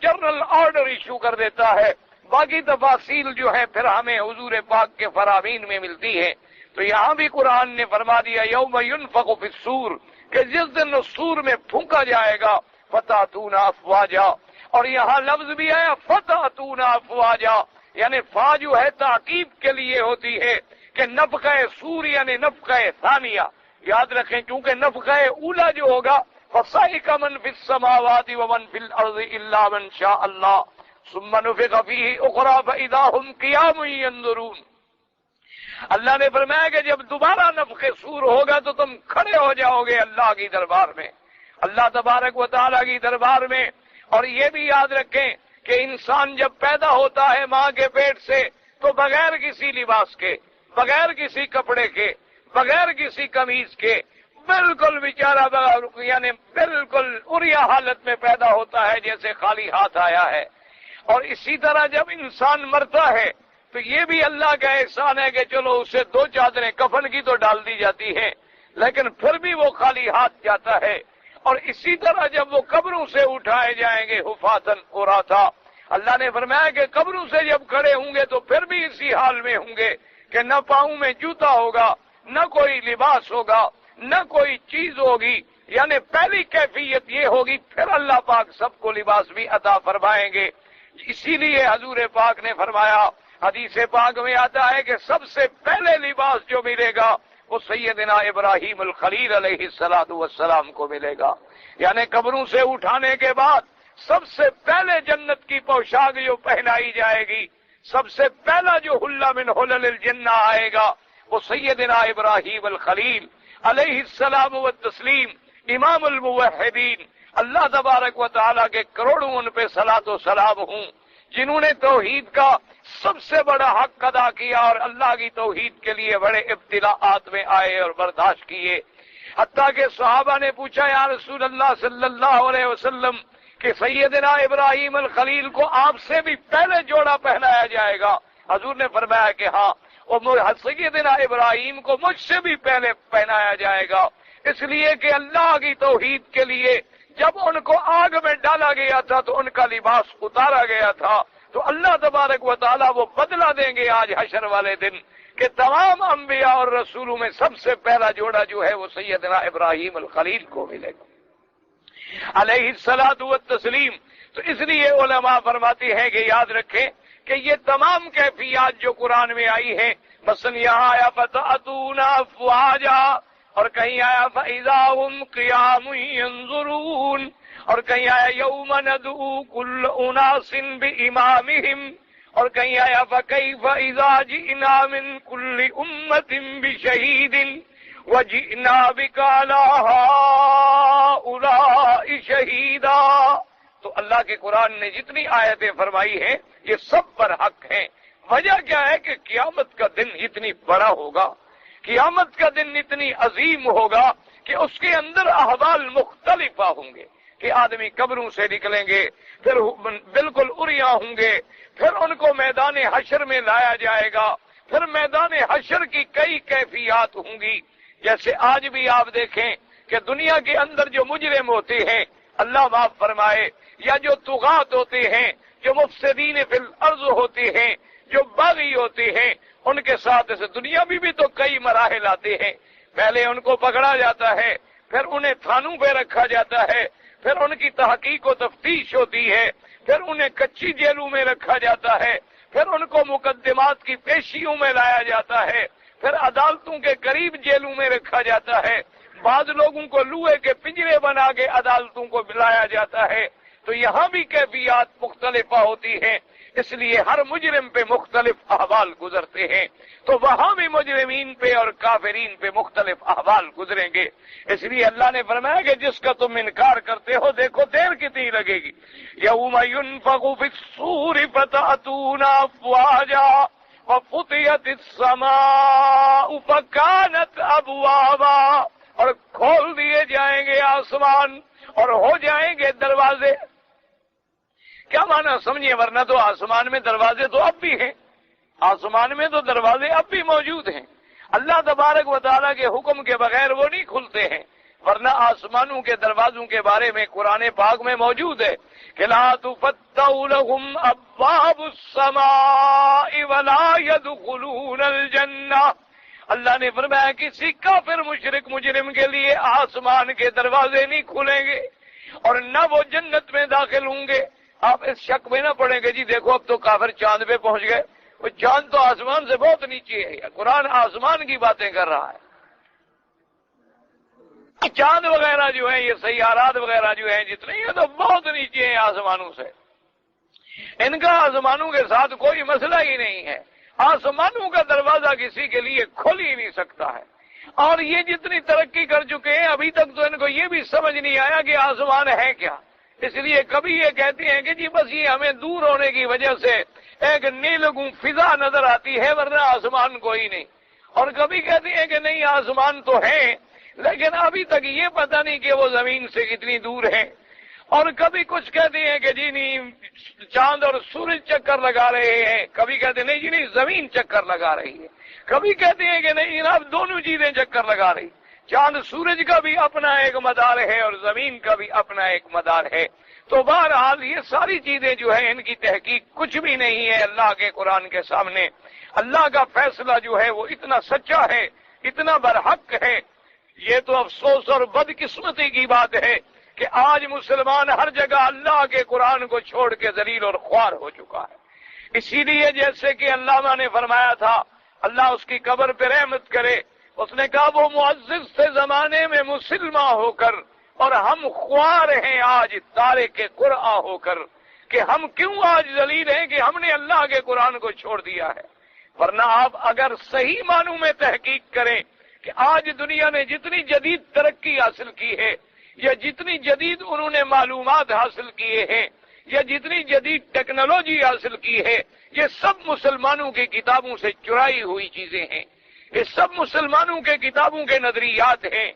جنرل آرڈر ایشو کر دیتا ہے، باقی تفاصیل جو ہے پھر ہمیں حضور پاک کے فرامین میں ملتی ہے۔ تو یہاں بھی قرآن نے فرما دیا یوم ینفخ فی الصور، کہ جس دن اس سور میں پھونکا جائے گا فتاتون افواجا، اور یہاں لفظ بھی آیا فتاتون افواجا، یعنی فا جو ہے تعقیب کے لیے ہوتی ہے کہ نفخہ سور یعنی نفخہ ثانیہ، یاد رکھیں کیونکہ نفخہ اولا جو ہوگا فصائق من فی السماوات ومن فی الارض الا من شاء اللہ ثم نفخ فیہ اخری فاذا هم قیام ینظرون۔ اللہ نے فرمایا کہ جب دوبارہ نفخ سور ہوگا تو تم کھڑے ہو جاؤ گے اللہ کی دربار میں، اللہ تبارک و تعالیٰ کی دربار میں۔ اور یہ بھی یاد رکھیں کہ انسان جب پیدا ہوتا ہے ماں کے پیٹ سے تو بغیر کسی لباس کے، بغیر کسی کپڑے کے، بغیر کسی قمیض کے، بالکل بیچارہ یعنی بالکل عریہ حالت میں پیدا ہوتا ہے جیسے خالی ہاتھ آیا ہے۔ اور اسی طرح جب انسان مرتا ہے تو یہ بھی اللہ کا احسان ہے کہ چلو اسے دو چادریں کفن کی تو ڈال دی جاتی ہیں، لیکن پھر بھی وہ خالی ہاتھ جاتا ہے۔ اور اسی طرح جب وہ قبروں سے اٹھائے جائیں گے حفاتن عراتا، اللہ نے فرمایا کہ قبروں سے جب کھڑے ہوں گے تو پھر بھی اسی حال میں ہوں گے کہ نہ پاؤں میں جوتا ہوگا، نہ کوئی لباس ہوگا، نہ کوئی چیز ہوگی، یعنی پہلی کیفیت یہ ہوگی، پھر اللہ پاک سب کو لباس بھی عطا فرمائیں گے۔ اسی لیے حضور پاک نے فرمایا، حدیث پاک میں آتا ہے کہ سب سے پہلے لباس جو ملے گا وہ سیدنا ابراہیم الخلیل علیہ السلام کو ملے گا، یعنی قبروں سے اٹھانے کے بعد سب سے پہلے جنت کی پوشاک جو پہنائی جائے گی، سب سے پہلا جو حلہ من حلل الجنہ آئے گا وہ سیدنا ابراہیم الخلیل علیہ السلام والتسلیم، امام الموحدین، اللہ تبارک و تعالیٰ کے کروڑوں ان پہ صلاۃ و سلام ہوں، جنہوں نے توحید کا سب سے بڑا حق ادا کیا اور اللہ کی توحید کے لیے بڑے ابتلاءات میں آئے اور برداشت کیے۔ حتیٰ کہ صحابہ نے پوچھا یا رسول اللہ صلی اللہ علیہ وسلم کہ سیدنا ابراہیم الخلیل کو آپ سے بھی پہلے جوڑا پہنایا جائے گا؟ حضور نے فرمایا کہ ہاں، اور سیدنا ابراہیم کو مجھ سے بھی پہلے پہنایا جائے گا، اس لیے کہ اللہ کی توحید کے لیے جب ان کو آگ میں ڈالا گیا تھا تو ان کا لباس اتارا گیا تھا، تو اللہ تبارک و تعالیٰ وہ بدلہ دیں گے آج حشر والے دن کہ تمام انبیاء اور رسولوں میں سب سے پہلا جوڑا جو ہے وہ سیدنا ابراہیم الخلیل کو ملے گا علیہ الصلاۃ والتسلیم۔ تو اس لیے علماء فرماتے ہیں کہ یاد رکھیں کہ یہ تمام کیفیات جو قرآن میں آئی ہیں، مثلا یہاں آیا فتأتون افواجا، اور کہیں آیا فَإِذَا هُمْ قِيَامٌ يَنظُرُونَ، اور کہیں آیا یوم ندعو کل اناس بإمامہم، اور کہیں آیا فَكَيْفَ إِذَا جِئْنَا مِنْ كُلِّ أُمَّةٍ بِشَهِيدٍ وَجِئْنَا بِكَ عَلَى هَؤُلَاءِ شَهِيدًا۔ تو اللہ کے قرآن نے جتنی آیتیں فرمائی ہیں یہ سب پر حق ہیں۔ وجہ کیا ہے کہ قیامت کا دن اتنی بڑا ہوگا، قیامت کا دن اتنی عظیم ہوگا کہ اس کے اندر احوال مختلفہ ہوں گے کہ آدمی قبروں سے نکلیں گے، پھر بالکل عریاں ہوں گے، پھر ان کو میدان حشر میں لایا جائے گا، پھر میدان حشر کی کئی کیفیات ہوں گی۔ جیسے آج بھی آپ دیکھیں کہ دنیا کے اندر جو مجرم ہوتے ہیں، اللہ معاف فرمائے، یا جو طغات ہوتے ہیں، جو مفسدین فی الارض ہوتے ہیں، جو باغی ہوتے ہیں، ان کے ساتھ اس دنیا میں بھی تو کئی مراحل آتے ہیں۔ پہلے ان کو پکڑا جاتا ہے، پھر انہیں تھانوں پہ رکھا جاتا ہے، پھر ان کی تحقیق و تفتیش ہوتی ہے، پھر انہیں کچی جیلوں میں رکھا جاتا ہے، پھر ان کو مقدمات کی پیشیوں میں لایا جاتا ہے، پھر عدالتوں کے قریب جیلوں میں رکھا جاتا ہے، بعض لوگوں کو لوہے کے پنجرے بنا کے عدالتوں کو بلایا جاتا ہے، تو یہاں بھی کیفیات مختلف ہوتی ہیں، اس لیے ہر مجرم پہ مختلف احوال گزرتے ہیں، تو وہاں بھی مجرمین پہ اور کافرین پہ مختلف احوال گزریں گے۔ اس لیے اللہ نے فرمایا کہ جس کا تم انکار کرتے ہو دیکھو دیر کتنی لگے گی۔ یوم ينفخ في الصور فتأتون افواجا وفتحت السماء فكانت ابوابا، اور کھول دیے جائیں گے آسمان اور ہو جائیں گے دروازے۔ کیا معنی سمجھیے، ورنہ تو آسمان میں دروازے تو اب بھی ہیں، آسمان میں تو دروازے اب بھی موجود ہیں، اللہ تبارک و تعالیٰ کے حکم کے بغیر وہ نہیں کھلتے ہیں، ورنہ آسمانوں کے دروازوں کے بارے میں قرآن پاک میں موجود ہے کہ لا تفتح لهم ابواب السماء ولا يدخلون الجنہ۔ اللہ نے فرمایا کسی کافر مشرک مجرم کے لیے آسمان کے دروازے نہیں کھلیں گے اور نہ وہ جنت میں داخل ہوں گے۔ آپ اس شک میں نہ پڑیں گے جی دیکھو اب تو کافر چاند پہ پہنچ گئے، وہ چاند تو آسمان سے بہت نیچے ہے، قرآن آسمان کی باتیں کر رہا ہے۔ چاند وغیرہ جو ہیں، یہ سیارات وغیرہ جو ہیں جتنے، یہ تو بہت نیچے ہیں آسمانوں سے، ان کا آسمانوں کے ساتھ کوئی مسئلہ ہی نہیں ہے، آسمانوں کا دروازہ کسی کے لیے کھل ہی نہیں سکتا ہے۔ اور یہ جتنی ترقی کر چکے ہیں ابھی تک تو ان کو یہ بھی سمجھ نہیں آیا کہ آسمان ہے کیا، اس لیے کبھی یہ کہتے ہیں کہ جی بس یہ ہمیں دور ہونے کی وجہ سے ایک نیلگوں فضا نظر آتی ہے ورنہ آسمان کوئی نہیں، اور کبھی کہتے ہیں کہ نہیں آسمان تو ہے لیکن ابھی تک یہ پتہ نہیں کہ وہ زمین سے کتنی دور ہے، اور کبھی کچھ کہتے ہیں کہ جی نہیں چاند اور سورج چکر لگا رہے ہیں، کبھی کہتے ہیں نہیں جی نہیں زمین چکر لگا رہی ہے، کبھی کہتے ہیں کہ نہیں جناب دونوں چیزیں چکر لگا رہی، چاند سورج کا بھی اپنا ایک مدار ہے اور زمین کا بھی اپنا ایک مدار ہے۔ تو بہرحال یہ ساری چیزیں جو ہیں ان کی تحقیق کچھ بھی نہیں ہے اللہ کے قرآن کے سامنے۔ اللہ کا فیصلہ جو ہے وہ اتنا سچا ہے، اتنا برحق ہے۔ یہ تو افسوس اور بدقسمتی کی بات ہے کہ آج مسلمان ہر جگہ اللہ کے قرآن کو چھوڑ کے ذلیل اور خوار ہو چکا ہے۔ اسی لیے جیسے کہ علامہ نے فرمایا تھا، اللہ اس کی قبر پہ رحمت کرے، اس نے کہا وہ معزز سے زمانے میں مسلمان ہو کر اور ہم خوار ہیں آج تارک قرآن ہو کر، کہ ہم کیوں آج ذلیل ہیں کہ ہم نے اللہ کے قرآن کو چھوڑ دیا ہے۔ ورنہ آپ اگر صحیح معنوں میں تحقیق کریں کہ آج دنیا نے جتنی جدید ترقی حاصل کی ہے یا جتنی جدید انہوں نے معلومات حاصل کیے ہیں یا جتنی جدید ٹیکنالوجی حاصل کی ہے، یہ سب مسلمانوں کی کتابوں سے چرائی ہوئی چیزیں ہیں، یہ سب مسلمانوں کے کتابوں کے نظریات ہیں،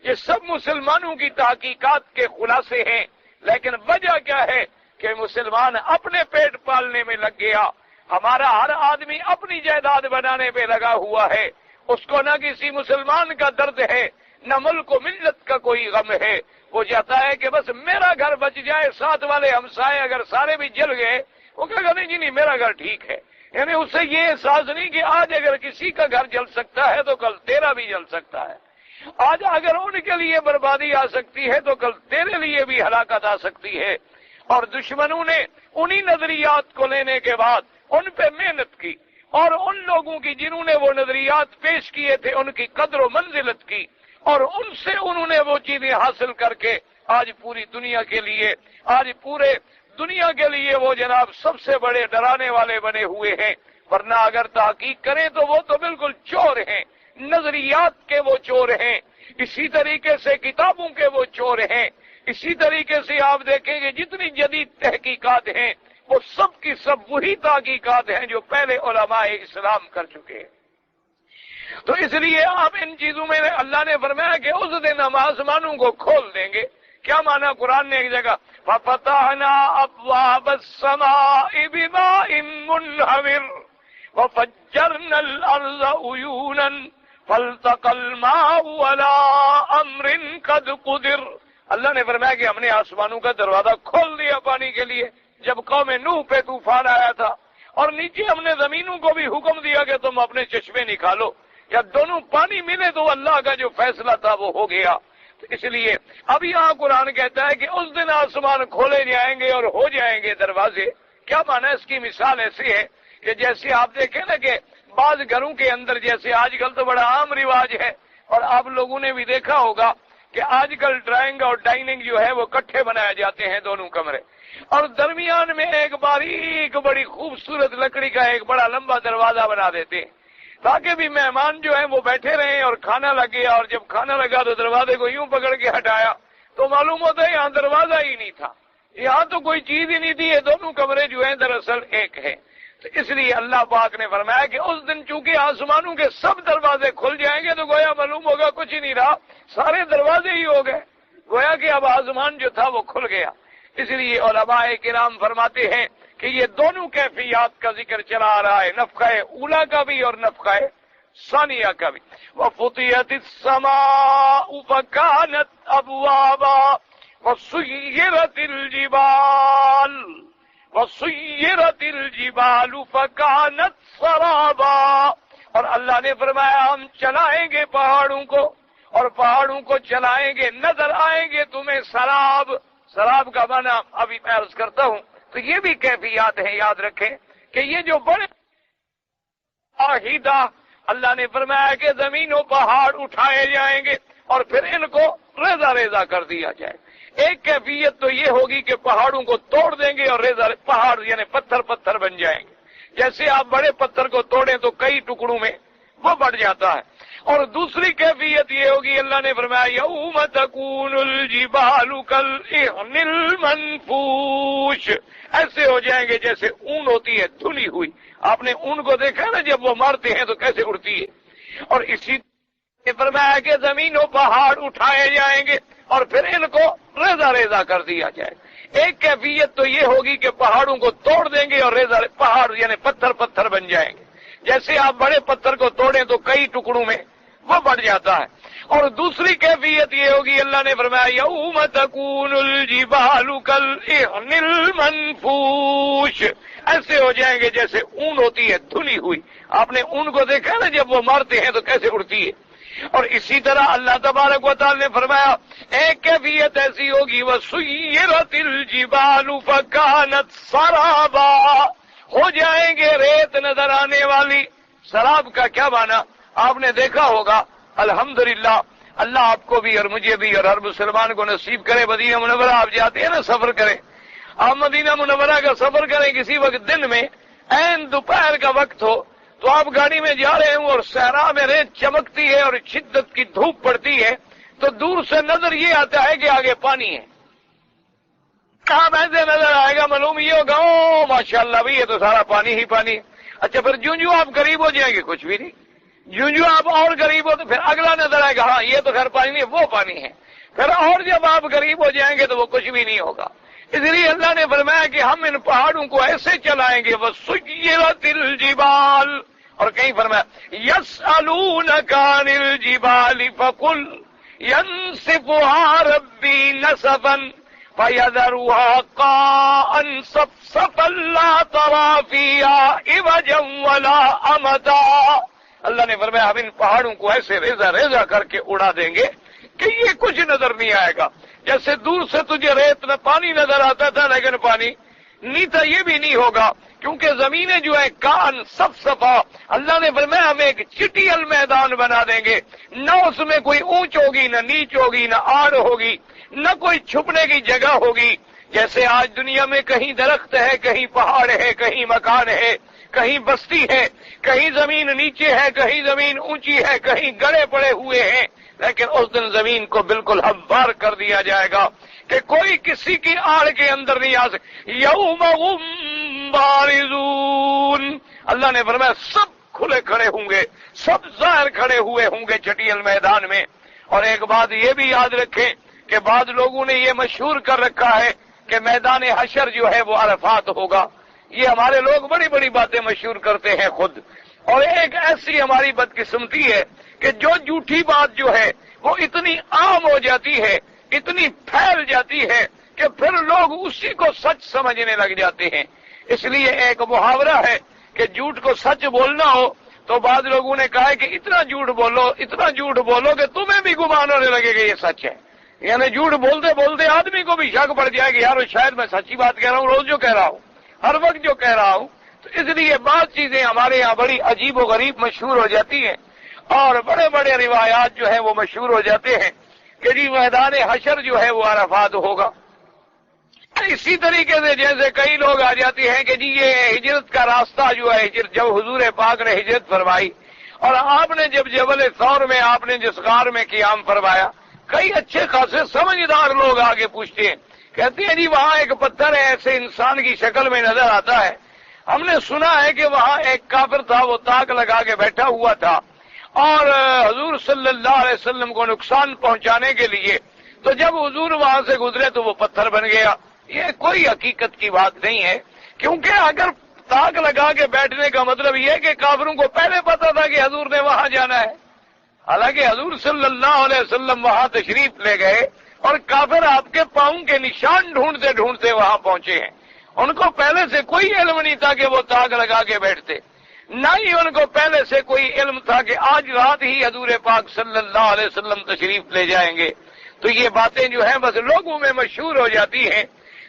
یہ سب مسلمانوں کی تحقیقات کے خلاصے ہیں۔ لیکن وجہ کیا ہے کہ مسلمان اپنے پیٹ پالنے میں لگ گیا، ہمارا ہر آدمی اپنی جائیداد بنانے پہ لگا ہوا ہے، اس کو نہ کسی مسلمان کا درد ہے نہ ملک و ملت کا کوئی غم ہے، وہ چاہتا ہے کہ بس میرا گھر بچ جائے، ساتھ والے ہمسائے اگر سارے بھی جل گئے وہ کہے گا نہیں جی نہیں میرا گھر ٹھیک ہے، یعنی اسے یہ احساس نہیں کہ آج اگر کسی کا گھر جل سکتا ہے تو کل تیرا بھی جل سکتا ہے، آج اگر ان کے لیے بربادی آ سکتی ہے تو کل تیرے لیے بھی ہلاکت آ سکتی ہے۔ اور دشمنوں نے انہی نظریات کو لینے کے بعد ان پہ محنت کی اور ان لوگوں کی جنہوں نے وہ نظریات پیش کیے تھے ان کی قدر و منزلت کی اور ان سے انہوں نے وہ چیزیں حاصل کر کے آج پوری دنیا کے لیے، آج پورے دنیا کے لیے وہ جناب سب سے بڑے ڈرانے والے بنے ہوئے ہیں۔ ورنہ اگر تحقیق کریں تو وہ تو بالکل چور ہیں، نظریات کے وہ چور ہیں، اسی طریقے سے کتابوں کے وہ چور ہیں، اسی طریقے سے آپ دیکھیں کہ جتنی جدید تحقیقات ہیں وہ سب کی سب وہی تحقیقات ہیں جو پہلے علماء اسلام کر چکے ہیں۔ تو اس لیے آپ ان چیزوں میں اللہ نے فرمایا کہ اس دن ہم آسمانوں کو کھول دیں گے۔ کیا مانا قرآن نے ایک جگہ فَفَتَحْنَا أَبْوَابَ السَّمَاءِ بِمَاءٍ مُنْهَمِرٍ وَفَجَّرْنَا الْأَرْضَ عُيُونًا فَالْتَقَى الْمَاءُ عَلَىٰ أَمْرٍ قَدْ قُدِرَ۔ اللہ نے فرمایا کہ ہم نے آسمانوں کا دروازہ کھول دیا پانی کے لیے جب قوم نوح پہ طوفان آیا تھا، اور نیچے ہم نے زمینوں کو بھی حکم دیا کہ تم اپنے چشمے نکالو، یا دونوں پانی ملے تو اللہ کا جو فیصلہ تھا وہ ہو گیا۔ تو اس لیے اب یہاں قرآن کہتا ہے کہ اس دن آسمان کھولے جائیں گے اور ہو جائیں گے دروازے۔ کیا معنی اس کی مثال ایسی ہے کہ جیسے آپ دیکھیں نا کہ بعض گھروں کے اندر جیسے آج کل تو بڑا عام رواج ہے، اور آپ لوگوں نے بھی دیکھا ہوگا کہ آج کل ڈرائنگ اور ڈائننگ جو ہے وہ کٹھے بنائے جاتے ہیں دونوں کمرے، اور درمیان میں ایک باریک بڑی خوبصورت لکڑی کا ایک بڑا لمبا دروازہ بنا دیتے ہیں تاکہ بھی مہمان جو ہیں وہ بیٹھے رہیں اور کھانا لگ گیا، اور جب کھانا لگا تو دروازے کو یوں پکڑ کے ہٹایا تو معلوم ہوتا ہے یہاں دروازہ ہی نہیں تھا، یہاں تو کوئی چیز ہی نہیں تھی، یہ دونوں کمرے جو ہیں دراصل ایک ہیں۔ تو اس لیے اللہ پاک نے فرمایا کہ اس دن چونکہ آسمانوں کے سب دروازے کھل جائیں گے تو گویا معلوم ہوگا کچھ ہی نہیں رہا، سارے دروازے ہی ہو گئے، گویا کہ اب آسمان جو تھا وہ کھل گیا۔ اس لیے علماء کرام فرماتے ہیں کہ یہ دونوں کیفیات کا ذکر چلا آ رہا ہے، نفخہ اولا کا بھی اور نفخہ ثانیہ کا بھی۔ وَفُتِحَتِ السَّمَاءُ فَكَانَتْ أَبْوَابًا وَسُيِّرَتِ الْجِبَالُ فَكَانَتْ سَرَابًا، اور اللہ نے فرمایا ہم چلائیں گے پہاڑوں کو، اور پہاڑوں کو چلائیں گے، نظر آئیں گے تمہیں سراب۔ سراب کا معنی ابھی میں عرض کرتا ہوں۔ تو یہ بھی کیفیات ہیں، یاد رکھیں کہ یہ جو بڑے آہیدہ اللہ نے فرمایا کہ زمین و پہاڑ اٹھائے جائیں گے اور پھر ان کو ریزہ ریزہ کر دیا جائے۔ ایک کیفیت تو یہ ہوگی کہ پہاڑوں کو توڑ دیں گے اور ریزہ پہاڑ یعنی پتھر پتھر بن جائیں گے، جیسے آپ بڑے پتھر کو توڑیں تو کئی ٹکڑوں میں وہ بڑھ جاتا ہے۔ اور دوسری کیفیت یہ ہوگی، اللہ نے فرمایا یوم تکون الجبال کالعہن المنفوش، ایسے ہو جائیں گے جیسے اون ہوتی ہے دھلی ہوئی، آپ نے اون کو دیکھا نا جب وہ مارتے ہیں تو کیسے اڑتی ہے۔ اور اسی نے فرمایا کہ زمین و پہاڑ اٹھائے جائیں گے اور پھر ان کو ریزہ ریزہ کر دیا جائے۔ ایک کیفیت تو یہ ہوگی کہ پہاڑوں کو توڑ دیں گے اور ریزہ پہاڑ یعنی پتھر پتھر بن جائیں گے، جیسے آپ بڑے پتھر کو توڑیں تو کئی ٹکڑوں میں وہ بڑھ جاتا ہے۔ اور دوسری کیفیت یہ ہوگی، اللہ نے فرمایا یوم تکون الجبال کالعہن المنفوش، ایسے ہو جائیں گے جیسے اون ہوتی ہے دھلی ہوئی، آپ نے اون کو دیکھا نا جب وہ مارتے ہیں تو کیسے اڑتی ہے۔ اور اسی طرح اللہ تبارک و تعالی نے فرمایا ایک کیفیت ایسی ہوگی وَسُيِّرَتِ الْجِبَالُ فَكَانَتْ سَرَابًا، ہو جائیں گے ریت نظر آنے والی۔ سراب کا کیا معنی آپ نے دیکھا ہوگا، الحمدللہ اللہ آپ کو بھی اور مجھے بھی اور ہر مسلمان کو نصیب کرے۔ مدینہ منورہ آپ جاتے ہیں نا، سفر کریں، آپ مدینہ منورہ کا سفر کریں کسی وقت دن میں، عین دوپہر کا وقت ہو تو آپ گاڑی میں جا رہے ہوں اور صحرا میں ریت چمکتی ہے اور شدت کی دھوپ پڑتی ہے تو دور سے نظر یہ آتا ہے کہ آگے پانی ہے۔ کہاں ایسے نظر آئے گا، معلوم یہ ہوگا او ماشاءاللہ بھائی یہ تو سارا پانی ہی پانی۔ اچھا پھر جو آپ قریب ہو جائیں گے کچھ بھی نہیں، جو آپ اور قریب ہو تو پھر اگلا نظر آئے گا ہاں یہ تو خیر پانی نہیں وہ پانی ہے، پھر اور جب آپ قریب ہو جائیں گے تو وہ کچھ بھی نہیں ہوگا۔ اس لیے اللہ نے فرمایا کہ ہم ان پہاڑوں کو ایسے چلائیں گے وَسُيِّرَتِ الْجِبَالُ، اور کہیں فرمایا يَسْأَلُونَكَ عَنِ الْجِبَالِ فَقُلْ يَنسِفُهَا رَبِّي نَسَفًا فَيَذَرُهَا قَاعًا صَفْصَفًا لَا تَرَىٰ فِيهَا عِوَجًا وَلَا أَمْتًا۔ اللہ نے فرمایا ہم ان پہاڑوں کو ایسے ریزہ ریزہ کر کے اڑا دیں گے کہ یہ کچھ نظر نہیں آئے گا، جیسے دور سے تجھے ریت میں پانی نظر آتا تھا لیکن پانی نہیں تھا، یہ بھی نہیں ہوگا، کیونکہ زمینیں جو ہے کان صفصفا، اللہ نے فرمایا ہم ایک چٹیل میدان بنا دیں گے، نہ اس میں کوئی اونچ ہوگی نہ نیچ ہوگی نہ آڑ ہوگی نہ کوئی چھپنے کی جگہ ہوگی۔ جیسے آج دنیا میں کہیں درخت ہے، کہیں پہاڑ ہے، کہیں مکان ہے، کہیں بستی ہے، کہیں زمین نیچے ہے، کہیں زمین اونچی ہے، کہیں گڑے پڑے ہوئے ہیں، لیکن اس دن زمین کو بالکل ہموار کر دیا جائے گا کہ کوئی کسی کی آڑ کے اندر نہیں آ سکے۔ یوم ہم بارزون، اللہ نے فرمایا سب کھلے کھڑے ہوں گے، سب ظاہر کھڑے ہوئے ہوں گے چٹیل میدان میں۔ اور ایک بات یہ بھی یاد رکھیں کہ بعض لوگوں نے یہ مشہور کر رکھا ہے کہ میدان حشر جو ہے وہ عرفات ہوگا، یہ ہمارے لوگ بڑی بڑی باتیں مشہور کرتے ہیں خود، اور ایک ایسی ہماری بدقسمتی ہے کہ جو جھوٹی بات جو ہے وہ اتنی عام ہو جاتی ہے، اتنی پھیل جاتی ہے کہ پھر لوگ اسی کو سچ سمجھنے لگ جاتے ہیں۔ اس لیے ایک محاورہ ہے کہ جھوٹ کو سچ بولنا ہو تو بعض لوگوں نے کہا ہے کہ اتنا جھوٹ بولو کہ تمہیں بھی گمان ہونے لگے کہ یہ سچ ہے، یعنی جھوٹ بولتے بولتے آدمی کو بھی شک پڑ جائے کہ یار شاید میں سچی بات کہہ رہا ہوں، روز جو کہہ رہا ہوں، ہر وقت جو کہہ رہا ہوں۔ تو اس لیے بعض چیزیں ہمارے یہاں بڑی عجیب و غریب مشہور ہو جاتی ہیں۔ اور بڑے بڑے روایات جو ہیں وہ مشہور ہو جاتے ہیں کہ جی میدان حشر جو ہے وہ عرفات ہوگا۔ اسی طریقے سے جیسے کئی لوگ آ جاتے ہیں کہ جی یہ ہجرت کا راستہ جو ہے، جب حضور پاک نے ہجرت فرمائی اور آپ نے جب جبل ثور میں آپ نے جس غار میں قیام فرمایا، کئی اچھے خاصے سمجھدار لوگ آگے پوچھتے ہیں، کہتے ہیں جی وہاں ایک پتھر ہے ایسے انسان کی شکل میں نظر آتا ہے، ہم نے سنا ہے کہ وہاں ایک کافر تھا وہ تاک لگا کے بیٹھا ہوا تھا اور حضور صلی اللہ علیہ وسلم کو نقصان پہنچانے کے لیے، تو جب حضور وہاں سے گزرے تو وہ پتھر بن گیا۔ یہ کوئی حقیقت کی بات نہیں ہے، کیونکہ اگر تاک لگا کے بیٹھنے کا مطلب یہ کہ کافروں کو پہلے پتا تھا کہ حضور نے وہاں جانا ہے، حالانکہ حضور صلی اللہ علیہ وسلم وہاں تشریف لے گئے اور کافر آپ کے پاؤں کے نشان ڈھونڈتے ڈھونڈتے وہاں پہنچے ہیں۔ ان کو پہلے سے کوئی علم نہیں تھا کہ وہ تاک لگا کے بیٹھتے، نہ ہی ان کو پہلے سے کوئی علم تھا کہ آج رات ہی حضور پاک صلی اللہ علیہ وسلم تشریف لے جائیں گے۔ تو یہ باتیں جو ہیں بس لوگوں میں مشہور ہو جاتی ہیں۔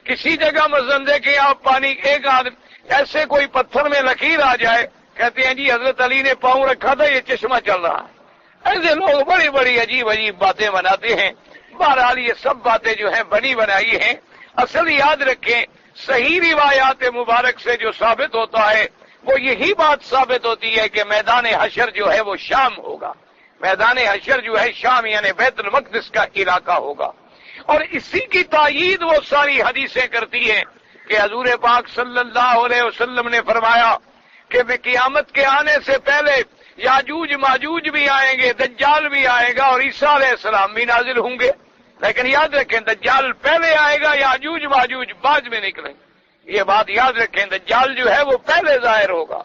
کسی جگہ مثلاً دیکھیں آپ پانی ایک آدمی ایسے کوئی پتھر میں لکیر آ جائے، کہتے ہیں جی حضرت علی نے پاؤں رکھا تھا یہ چشمہ چل رہا ہے۔ ایسے لوگ بڑی بڑی عجیب عجیب باتیں بناتے ہیں۔ بہرحال یہ سب باتیں جو ہیں بنی بنائی ہیں۔ اصل یاد رکھیں صحیح روایات مبارک سے جو ثابت ہوتا ہے وہ یہی بات ثابت ہوتی ہے کہ میدان حشر جو ہے وہ شام ہوگا۔ میدان حشر جو ہے شام یعنی بیت المقدس کا علاقہ ہوگا، اور اسی کی تائید وہ ساری حدیثیں کرتی ہیں کہ حضور پاک صلی اللہ علیہ وسلم نے فرمایا کہ قیامت کے آنے سے پہلے یاجوج ماجوج بھی آئیں گے، دجال بھی آئے گا اور عیسیٰ علیہ السلام بھی نازل ہوں گے، لیکن یاد رکھیں دجال پہلے آئے گا، یاجوج ماجوج بعد میں نکلیں گے۔ یہ بات یاد رکھیں، دجال جو ہے وہ پہلے ظاہر ہوگا۔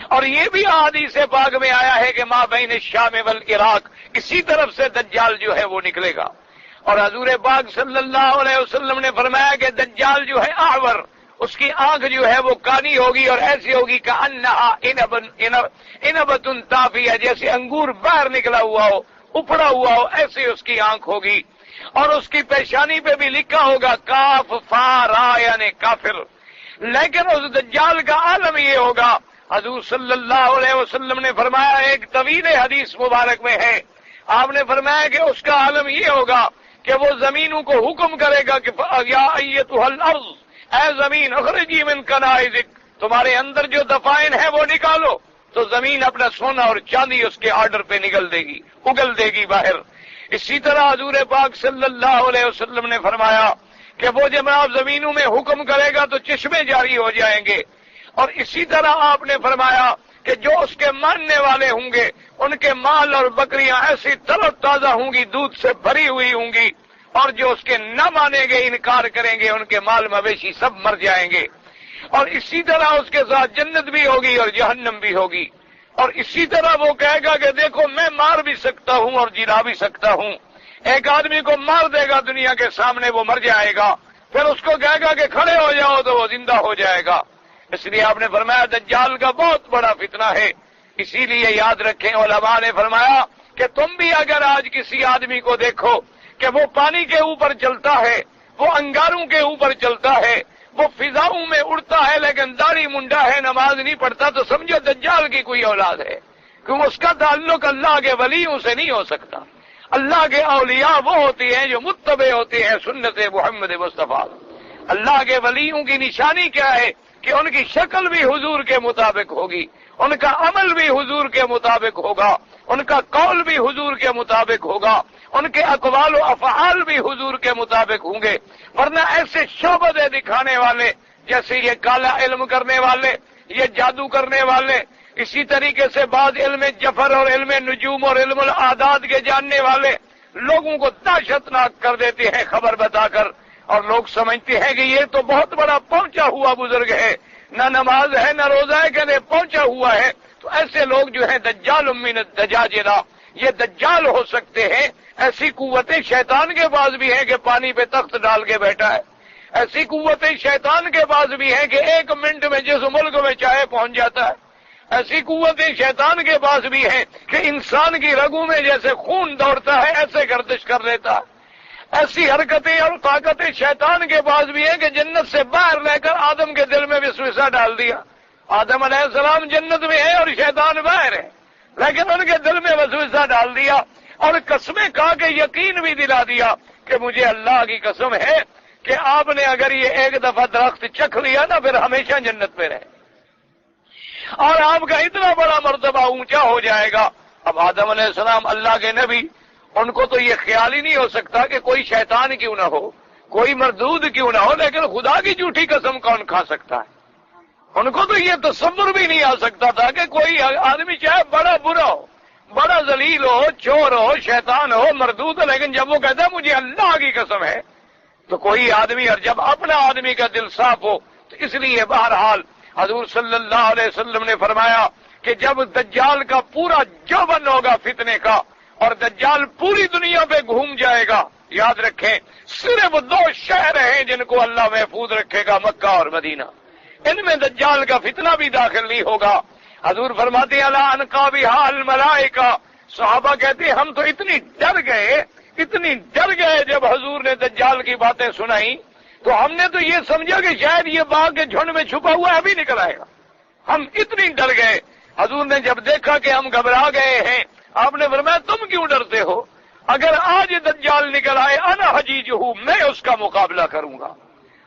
اور یہ بھی حدیث پاک میں آیا ہے کہ ما بین الشام والعراق، اسی طرف سے دجال جو ہے وہ نکلے گا۔ اور حضور پاک صلی اللہ علیہ وسلم نے فرمایا کہ دجال جو ہے اعور، اس کی آنکھ جو ہے وہ کانی ہوگی اور ایسی ہوگی کہ انبت طافیہ، جیسے انگور باہر نکلا ہوا ہو، اپڑا ہوا ہو، ایسی اس کی آنکھ ہوگی، اور اس کی پیشانی پہ بھی لکھا ہوگا کاف فا را یعنی کافر۔ لیکن اس دجال کا عالم یہ ہوگا، حضور صلی اللہ علیہ وسلم نے فرمایا، ایک طویل حدیث مبارک میں ہے، آپ نے فرمایا کہ اس کا عالم یہ ہوگا کہ وہ زمینوں کو حکم کرے گا کہ یا ایتھا الارض، اے زمین اخرجی من کنائزک، تمہارے اندر جو دفائن ہے وہ نکالو، تو زمین اپنا سونا اور چاندی اس کے آرڈر پہ نکل دے گی، اگل دے گی باہر۔ اسی طرح حضور پاک صلی اللہ علیہ وسلم نے فرمایا کہ وہ جب آپ زمینوں میں حکم کرے گا تو چشمے جاری ہو جائیں گے، اور اسی طرح آپ نے فرمایا کہ جو اس کے ماننے والے ہوں گے ان کے مال اور بکریاں ایسی تر و تازہ ہوں گی، دودھ سے بھری ہوئی ہوں گی، اور جو اس کے نہ مانیں گے، انکار کریں گے، ان کے مال مویشی سب مر جائیں گے۔ اور اسی طرح اس کے ساتھ جنت بھی ہوگی اور جہنم بھی ہوگی۔ اور اسی طرح وہ کہے گا کہ دیکھو میں مار بھی سکتا ہوں اور جلا بھی سکتا ہوں۔ ایک آدمی کو مار دے گا دنیا کے سامنے، وہ مر جائے گا، پھر اس کو کہے گا کہ کھڑے ہو جاؤ تو وہ زندہ ہو جائے گا۔ اس لیے آپ نے فرمایا دجال کا بہت بڑا فتنہ ہے۔ اسی لیے یاد رکھیں، علماء نے فرمایا کہ تم بھی اگر آج کسی آدمی کو دیکھو کہ وہ پانی کے اوپر چلتا ہے، وہ انگاروں کے اوپر چلتا ہے، وہ فضاؤں میں اڑتا ہے لیکن داڑھی منڈا ہے، نماز نہیں پڑھتا، تو سمجھو دجال کی کوئی اولاد ہے، کیونکہ اس کا تعلق اللہ کے ولیوں سے نہیں ہو سکتا۔ اللہ کے اولیاء وہ ہوتے ہیں جو متبع ہوتے ہیں سنت محمد مصطفیٰ۔ اللہ کے ولیوں کی نشانی کیا ہے کہ ان کی شکل بھی حضور کے مطابق ہوگی، ان کا عمل بھی حضور کے مطابق ہوگا، ان کا قول بھی حضور کے مطابق ہوگا، ان کے اقوال و افعال بھی حضور کے مطابق ہوں گے۔ ورنہ ایسے شعبدے دکھانے والے، جیسے یہ کالا علم کرنے والے، یہ جادو کرنے والے، اسی طریقے سے بعض علم جفر اور علم نجوم اور علم العادات کے جاننے والے لوگوں کو دہشتناک کر دیتے ہیں خبر بتا کر، اور لوگ سمجھتے ہیں کہ یہ تو بہت بڑا پہنچا ہوا بزرگ ہے، نہ نماز ہے نہ روزہ ہے، کہ پہنچا ہوا ہے۔ تو ایسے لوگ جو ہیں دجال من الدجاجلہ، یہ دجال ہو سکتے ہیں۔ ایسی قوتیں شیطان کے پاس بھی ہیں کہ پانی پہ تخت ڈال کے بیٹھا ہے، ایسی قوتیں شیطان کے پاس بھی ہیں کہ 1 منٹ میں جس ملک میں چاہے پہنچ جاتا ہے، ایسی قوتیں شیطان کے پاس بھی ہیں کہ انسان کی رگوں میں جیسے خون دوڑتا ہے ایسے گردش کر لیتا ہے۔ ایسی حرکتیں اور طاقتیں شیطان کے پاس بھی ہیں کہ جنت سے باہر لے کر آدم کے دل میں وسوسہ ڈال دیا۔ آدم علیہ السلام جنت میں ہے اور شیطان باہر ہے، لیکن ان کے دل میں وسوسہ ڈال دیا اور قسمیں کھا کے یقین بھی دلا دیا کہ مجھے اللہ کی قسم ہے کہ آپ نے اگر یہ ایک دفعہ درخت چکھ لیا نا پھر ہمیشہ جنت میں رہے اور آپ کا اتنا بڑا مرتبہ اونچا ہو جائے گا. اب آدم علیہ السلام اللہ کے نبی، ان کو تو یہ خیال ہی نہیں ہو سکتا کہ کوئی شیطان کیوں نہ ہو، کوئی مردود کیوں نہ ہو، لیکن خدا کی جھوٹی قسم کون کھا سکتا ہے؟ ان کو تو یہ تصور بھی نہیں آ سکتا تھا کہ کوئی آدمی چاہے بڑا برا ہو، بڑا ذلیل ہو، چور ہو، شیطان ہو، مردود ہو، لیکن جب وہ کہتا ہے مجھے اللہ کی قسم ہے تو کوئی آدمی، اور جب اپنا آدمی کا دل صاف ہو تو اس لیے بہرحال حضور صلی اللہ علیہ وسلم نے فرمایا کہ جب دجال کا پورا جوبن ہوگا فتنے کا اور دجال پوری دنیا پہ گھوم جائے گا، یاد رکھیں صرف 2 شہر ہیں جن کو اللہ محفوظ رکھے گا، مکہ اور مدینہ. ان میں دجال کا فتنہ بھی داخل نہیں ہوگا. حضور فرماتے ہیں الا انقا بہا الملائکہ. صحابہ کہتے ہیں ہم تو اتنی ڈر گئے جب حضور نے دجال کی باتیں سنائی تو ہم نے تو یہ سمجھا کہ شاید یہ باغ کے جھنڈ میں چھپا ہوا ابھی نکل آئے گا. ہم اتنی ڈر گئے. حضور نے جب دیکھا کہ ہم گھبرا گئے ہیں، آپ نے فرمایا تم کیوں ڈرتے ہو؟ اگر آج دجال نکل آئے انا حجیجہ، میں اس کا مقابلہ کروں گا،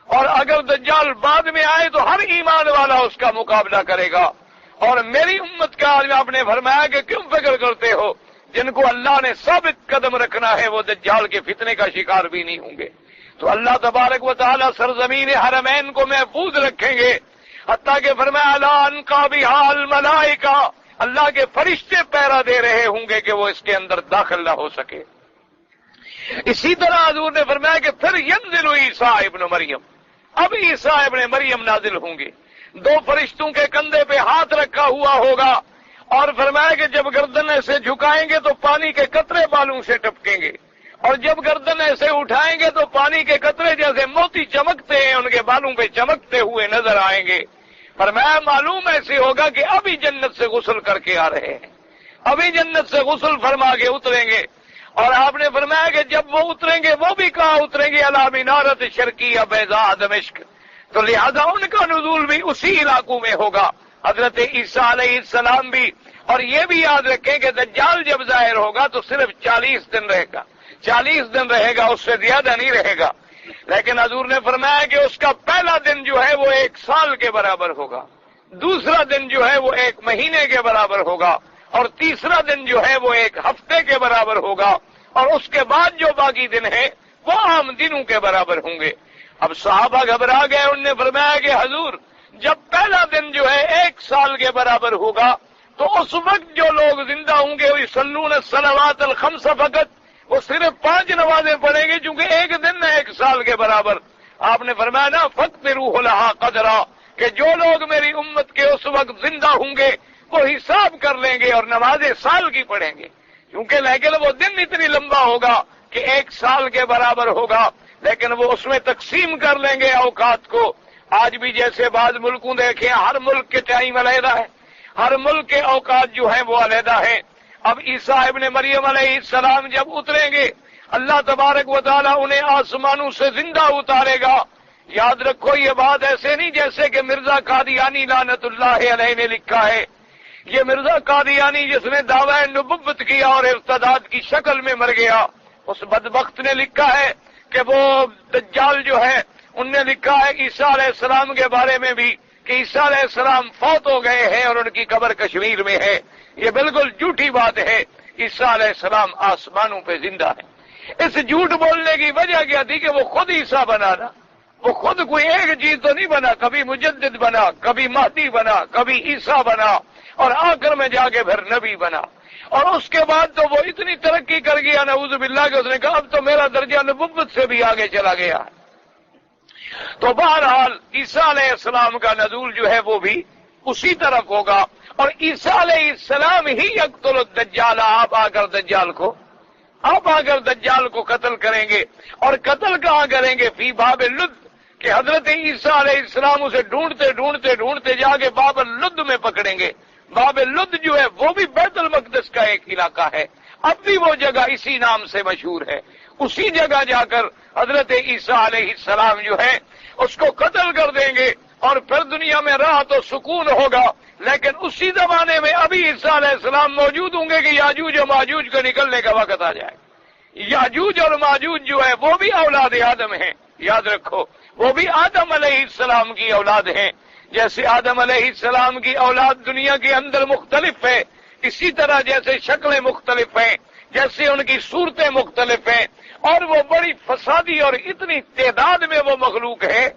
اور اگر دجال بعد میں آئے تو ہر ایمان والا اس کا مقابلہ کرے گا. اور میری امت کا آج آپ نے فرمایا کہ کیوں فکر کرتے ہو؟ جن کو اللہ نے ثابت قدم رکھنا ہے وہ دجال کے فتنے کا شکار بھی نہیں ہوں گے. تو اللہ تبارک و تعالی سرزمین حرمین کو محفوظ رکھیں گے، حتیٰ کہ فرمایا الا انقا بہا الملائکہ، اللہ کے فرشتے پہرا دے رہے ہوں گے کہ وہ اس کے اندر داخل نہ ہو سکے. اسی طرح حضور نے فرمایا کہ پھر ینزل عیسیٰ ابن مریم، اب عیسیٰ ابن مریم نازل ہوں گے. 2 فرشتوں کے کندھے پہ ہاتھ رکھا ہوا ہوگا اور فرمایا کہ جب گردن ایسے جھکائیں گے تو پانی کے قطرے بالوں سے ٹپکیں گے، اور جب گردن ایسے اٹھائیں گے تو پانی کے قطرے جیسے موتی چمکتے ہیں ان کے بالوں پہ چمکتے ہوئے نظر آئیں گے. فرمایا معلوم ایسے ہوگا کہ ابھی جنت سے غسل کر کے آ رہے ہیں، ابھی جنت سے غسل فرما کے اتریں گے. اور آپ نے فرمایا کہ جب وہ اتریں گے وہ بھی کہاں اتریں گے؟ علی منارت شرقیہ بیضاء دمشق. تو لہذا ان کا نزول بھی اسی علاقوں میں ہوگا، حضرت عیسیٰ علیہ السلام بھی. اور یہ بھی یاد رکھیں کہ دجال جب ظاہر ہوگا تو صرف 40 دن رہے گا، 40 دن رہے گا، اس سے زیادہ نہیں رہے گا. لیکن حضور نے فرمایا کہ اس کا پہلا دن جو ہے وہ 1 سال کے برابر ہوگا، دوسرا دن جو ہے وہ 1 مہینے کے برابر ہوگا، اور تیسرا دن جو ہے وہ 1 ہفتے کے برابر ہوگا، اور اس کے بعد جو باقی دن ہیں وہ عام دنوں کے برابر ہوں گے. اب صحابہ گھبرا گئے. انہوں نے فرمایا کہ حضور جب پہلا دن جو ہے 1 سال کے برابر ہوگا تو اس وقت جو لوگ زندہ ہوں گے وہ یصلون الصلوات الخمس فقط، وہ صرف 5 نمازیں پڑھیں گے، چونکہ 1 دن ہے 1 سال کے برابر. آپ نے فرمایا نا فَقْدِرُوهُ لَهَا قَدْرًا، کہ جو لوگ میری امت کے اس وقت زندہ ہوں گے وہ حساب کر لیں گے اور نمازیں سال کی پڑھیں گے، کیونکہ لیکن وہ دن اتنی لمبا ہوگا کہ 1 سال کے برابر ہوگا، لیکن وہ اس میں تقسیم کر لیں گے اوقات کو. آج بھی جیسے بعض ملکوں دیکھیں ہر ملک کے ٹائم علیحدہ ہے، ہر ملک کے اوقات جو ہیں وہ علیحدہ ہیں. اب عیسیٰ ابن مریم علیہ السلام جب اتریں گے اللہ تبارک و تعالیٰ انہیں آسمانوں سے زندہ اتارے گا. یاد رکھو یہ بات ایسے نہیں جیسے کہ مرزا قادیانی لعنت اللہ علیہ نے لکھا ہے. یہ مرزا قادیانی جس نے دعویٰ نبوت کیا اور ارتداد کی شکل میں مر گیا، اس بدبخت نے لکھا ہے کہ وہ دجال جو ہے ان نے لکھا ہے عیسیٰ علیہ السلام کے بارے میں بھی کہ عیسیٰ علیہ السلام فوت ہو گئے ہیں اور ان کی قبر کشمیر میں ہے. یہ بالکل جھوٹی بات ہے. عیسیٰ علیہ السلام آسمانوں پہ زندہ ہے. اس جھوٹ بولنے کی وجہ کیا تھی کہ وہ خود عیسیٰ بنا نا، وہ خود کوئی ایک چیز تو نہیں بنا، کبھی مجدد بنا، کبھی مہدی بنا، کبھی عیسیٰ بنا، اور آخر میں جا کے پھر نبی بنا. اور اس کے بعد تو وہ اتنی ترقی کر گیا نعوذ باللہ کہ اس نے کہا اب تو میرا درجہ نبوت سے بھی آگے چلا گیا ہے. تو بہرحال عیسیٰ علیہ السلام کا نزول جو ہے وہ بھی اسی طرف ہوگا، اور عیسیٰ علیہ السلام ہی یقتل الدجال، آپ آ کر دجال کو قتل کریں گے. اور قتل کہاں کریں گے؟ فی باب لد، کہ حضرت عیسیٰ علیہ السلام اسے ڈھونڈتے جا کے باب لد میں پکڑیں گے. باب لد جو ہے وہ بھی بیت المقدس کا ایک علاقہ ہے، اب بھی وہ جگہ اسی نام سے مشہور ہے. اسی جگہ جا کر حضرت عیسیٰ علیہ السلام جو ہے اس کو قتل کر دیں گے اور پھر دنیا میں راحت و سکون ہوگا. لیکن اسی زمانے میں ابھی عیسیٰ علیہ السلام موجود ہوں گے کہ یاجوج و ماجوج کو نکلنے کا وقت آ جائے. یاجوج اور ماجوج جو ہے وہ بھی اولاد آدم ہیں. یاد رکھو وہ بھی آدم علیہ السلام کی اولاد ہیں. جیسے آدم علیہ السلام کی اولاد دنیا کے اندر مختلف ہے، اسی طرح جیسے شکلیں مختلف ہیں، جیسے ان کی صورتیں مختلف ہیں، اور وہ بڑی فسادی اور اتنی تعداد میں وہ مخلوق ہے،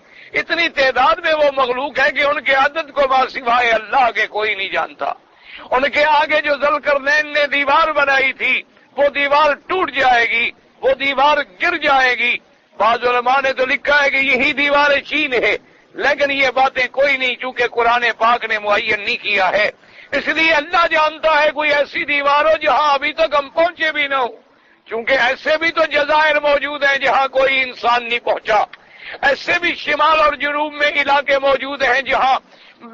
اتنی تعداد میں وہ مخلوق ہے کہ ان کے عدد کو سوائے اللہ کے کوئی نہیں جانتا. ان کے آگے جو ذوالقرنین نے دیوار بنائی تھی وہ دیوار ٹوٹ جائے گی، وہ دیوار گر جائے گی. بعض علماء نے تو لکھا ہے کہ یہی دیوار چین ہے، لیکن یہ باتیں کوئی نہیں، چونکہ قرآن پاک نے معین نہیں کیا ہے. اس لیے اللہ جانتا ہے کوئی ایسی دیوار ہو جہاں ابھی تک ہم پہنچے بھی نہ ہوں، چونکہ ایسے بھی تو جزائر موجود ہیں جہاں کوئی انسان نہیں پہنچا. ایسے بھی شمال اور جنوب میں علاقے موجود ہیں جہاں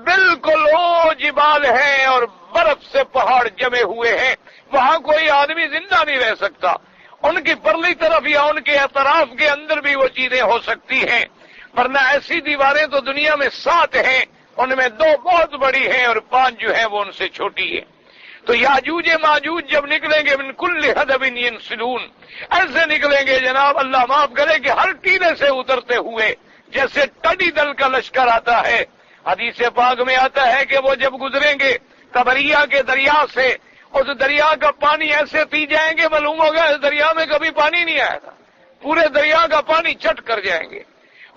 بالکل وہ جبال ہیں اور برف سے پہاڑ جمے ہوئے ہیں، وہاں کوئی آدمی زندہ نہیں رہ سکتا. ان کی پرلی طرف یا ان کے اطراف کے اندر بھی وہ چیزیں ہو سکتی ہیں، ورنہ ایسی دیواریں تو دنیا میں 7 ہیں، ان میں 2 بہت بڑی ہیں اور 5 جو ہیں وہ ان سے چھوٹی ہیں. تو یاجوج ماجوج جب نکلیں گے من کل حدب ینسلون، ایسے نکلیں گے جناب اللہ معاف کرے کہ ہر ٹیلے سے اترتے ہوئے، جیسے ٹڈی دل کا لشکر آتا ہے. حدیث پاک میں آتا ہے کہ وہ جب گزریں گے تبریہ کے دریا سے، اس دریا کا پانی ایسے پی جائیں گے معلوم ہوگا اس دریا میں کبھی پانی نہیں آیا تھا، پورے دریا کا پانی چٹ کر جائیں گے،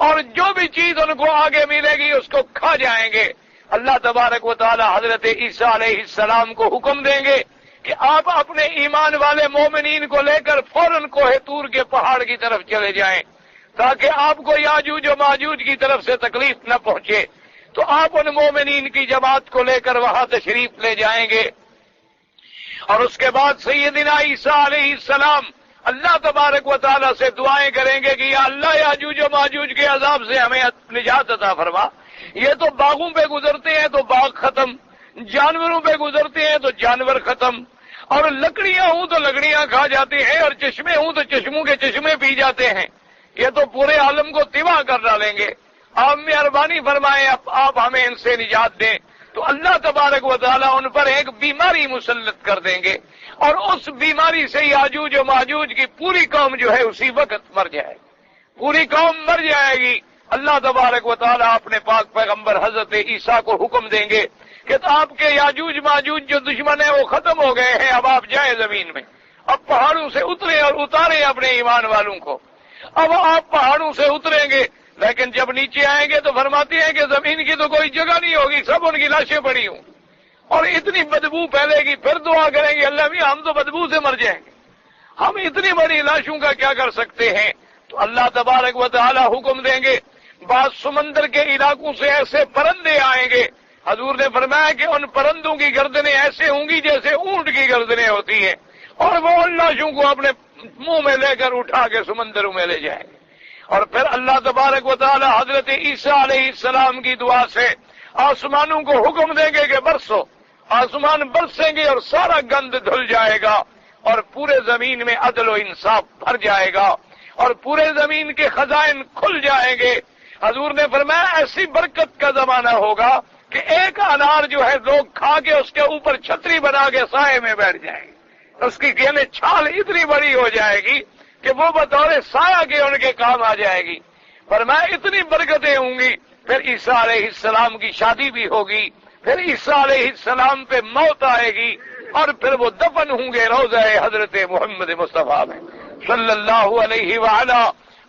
اور جو بھی چیز ان کو آگے ملے گی اس کو کھا جائیں گے. اللہ تبارک و تعالی حضرت عیسیٰ علیہ السلام کو حکم دیں گے کہ آپ اپنے ایمان والے مومنین کو لے کر فوراً کوہ طور کے پہاڑ کی طرف چلے جائیں تاکہ آپ کو یاجوج و ماجوج کی طرف سے تکلیف نہ پہنچے. تو آپ ان مومنین کی جماعت کو لے کر وہاں تشریف لے جائیں گے، اور اس کے بعد سیدنا عیسیٰ علیہ السلام اللہ تبارک و تعالیٰ سے دعائیں کریں گے کہ یا اللہ یاجوج و ماجوج کے عذاب سے ہمیں نجات عطا فرما. یہ تو باغوں پہ گزرتے ہیں تو باغ ختم، جانوروں پہ گزرتے ہیں تو جانور ختم، اور لکڑیاں ہوں تو لکڑیاں کھا جاتے ہیں، اور چشمے ہوں تو چشموں کے چشمے پی جاتے ہیں. یہ تو پورے عالم کو تباہ کر ڈالیں گے. آپ مہربانی فرمائیں آپ ہمیں ان سے نجات دیں. تو اللہ تبارک و تعالیٰ ان پر ایک بیماری مسلط کر دیں گے، اور اس بیماری سے یاجوج و ماجوج کی پوری قوم جو ہے اسی وقت مر جائے گی، پوری قوم مر جائے گی. اللہ تبارک و تعالیٰ اپنے پاک پیغمبر حضرت عیسیٰ کو حکم دیں گے کہ آپ کے یاجوج ماجوج جو دشمن ہیں وہ ختم ہو گئے ہیں، اب آپ جائیں زمین میں، اب پہاڑوں سے اتریں اور اتاریں اپنے ایمان والوں کو. اب آپ پہاڑوں سے اتریں گے، لیکن جب نیچے آئیں گے تو فرماتے ہیں کہ زمین کی تو کوئی جگہ نہیں ہوگی، سب ان کی لاشیں پڑی ہوں اور اتنی بدبو پھیلے گی. پھر دعا کریں گے اللہ بھی ہم تو بدبو سے مر جائیں گے، ہم اتنی بڑی لاشوں کا کیا کر سکتے ہیں. تو اللہ تبارک و تعالی حکم دیں گے. بعض سمندر کے علاقوں سے ایسے پرندے آئیں گے، حضور نے فرمایا کہ ان پرندوں کی گردنیں ایسے ہوں گی جیسے اونٹ کی گردنیں ہوتی ہیں، اور وہ ان لاشوں کو اپنے منہ میں لے کر اٹھا کے سمندروں میں لے جائیں گے. اور پھر اللہ تبارک و تعالی حضرت عیسیٰ علیہ السلام کی دعا سے آسمانوں کو حکم دیں گے کہ برسو، آسمان برسیں گے اور سارا گند دھل جائے گا، اور پورے زمین میں عدل و انصاف بھر جائے گا، اور پورے زمین کے خزائن کھل جائیں گے. حضور نے فرمایا ایسی برکت کا زمانہ ہوگا کہ ایک انار جو ہے لوگ کھا کے اس کے اوپر چھتری بنا کے سائے میں بیٹھ جائیں گے، اس کی یعنی چھال اتنی بڑی ہو جائے گی کہ وہ بطور سایہ کے ان کے کام آ جائے گی. فرمایا اتنی برکتیں ہوں گی. پھر عیسیٰ علیہ السلام کی شادی بھی ہوگی، پھر عیسیٰ علیہ السلام پہ موت آئے گی، اور پھر وہ دفن ہوں گے روضہ حضرت محمد مصطفیٰ میں صلی اللہ علیہ وعلا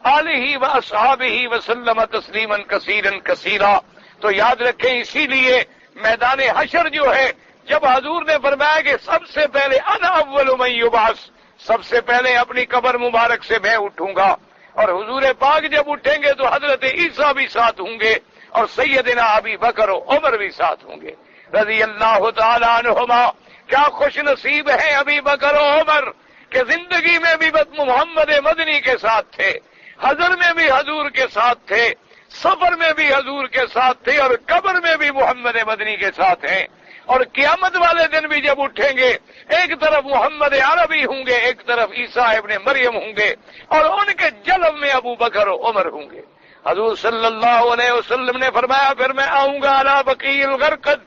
آلہ واصحابہ وسلم تسلیما کثیرا کثیرا. تو یاد رکھیں اسی لیے میدان حشر جو ہے، جب حضور نے فرمایا کہ سب سے پہلے انا اول من یبعث، سب سے پہلے اپنی قبر مبارک سے میں اٹھوں گا، اور حضور پاک جب اٹھیں گے تو حضرت عیسیٰ بھی ساتھ ہوں گے، اور سیدنا ابی بکر و عمر بھی ساتھ ہوں گے رضی اللہ تعالی عنہما. کیا خوش نصیب ہے ابی بکر و عمر کہ زندگی میں بھی محمد مدنی کے ساتھ تھے، حضر میں بھی حضور کے ساتھ تھے، سفر میں بھی حضور کے ساتھ تھے، اور قبر میں بھی محمد مدنی کے ساتھ ہیں. اور قیامت والے دن بھی جب اٹھیں گے، ایک طرف محمد عربی ہوں گے، ایک طرف عیسیٰ ابن مریم ہوں گے، اور ان کے جلب میں ابو بکر و عمر ہوں گے. حضور صلی اللہ علیہ وسلم نے فرمایا پھر میں آؤں گا علی بقیع الغرقد،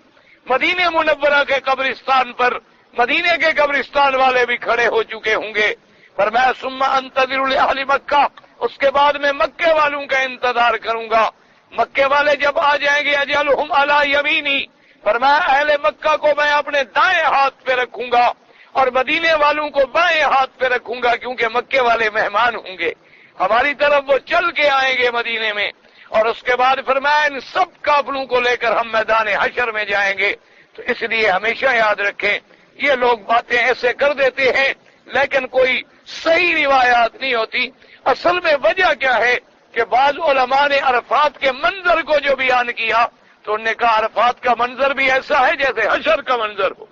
مدینہ منورہ کے قبرستان پر، مدینے کے قبرستان والے بھی کھڑے ہو چکے ہوں گے۔ فرمایا ثم انتظر لاہل مکہ، اس کے بعد میں مکے والوں کا انتظار کروں گا۔ مکے والے جب آ جائیں گے اجعلہم علی یمینی، فرمایا اہل مکہ کو میں اپنے دائیں ہاتھ پہ رکھوں گا اور مدینے والوں کو بائیں ہاتھ پہ رکھوں گا، کیونکہ مکے والے مہمان ہوں گے، ہماری طرف وہ چل کے آئیں گے مدینے میں، اور اس کے بعد فرمایا ان سب قافلوں کو لے کر ہم میدان حشر میں جائیں گے۔ تو اس لیے ہمیشہ یاد رکھیں یہ لوگ باتیں ایسے کر دیتے ہیں لیکن کوئی صحیح روایات نہیں ہوتی۔ اصل میں وجہ کیا ہے کہ بعض علماء نے عرفات کے منظر کو جو بیان کیا تو انہوں نے کہا عرفات کا منظر بھی ایسا ہے جیسے حشر کا منظر ہو،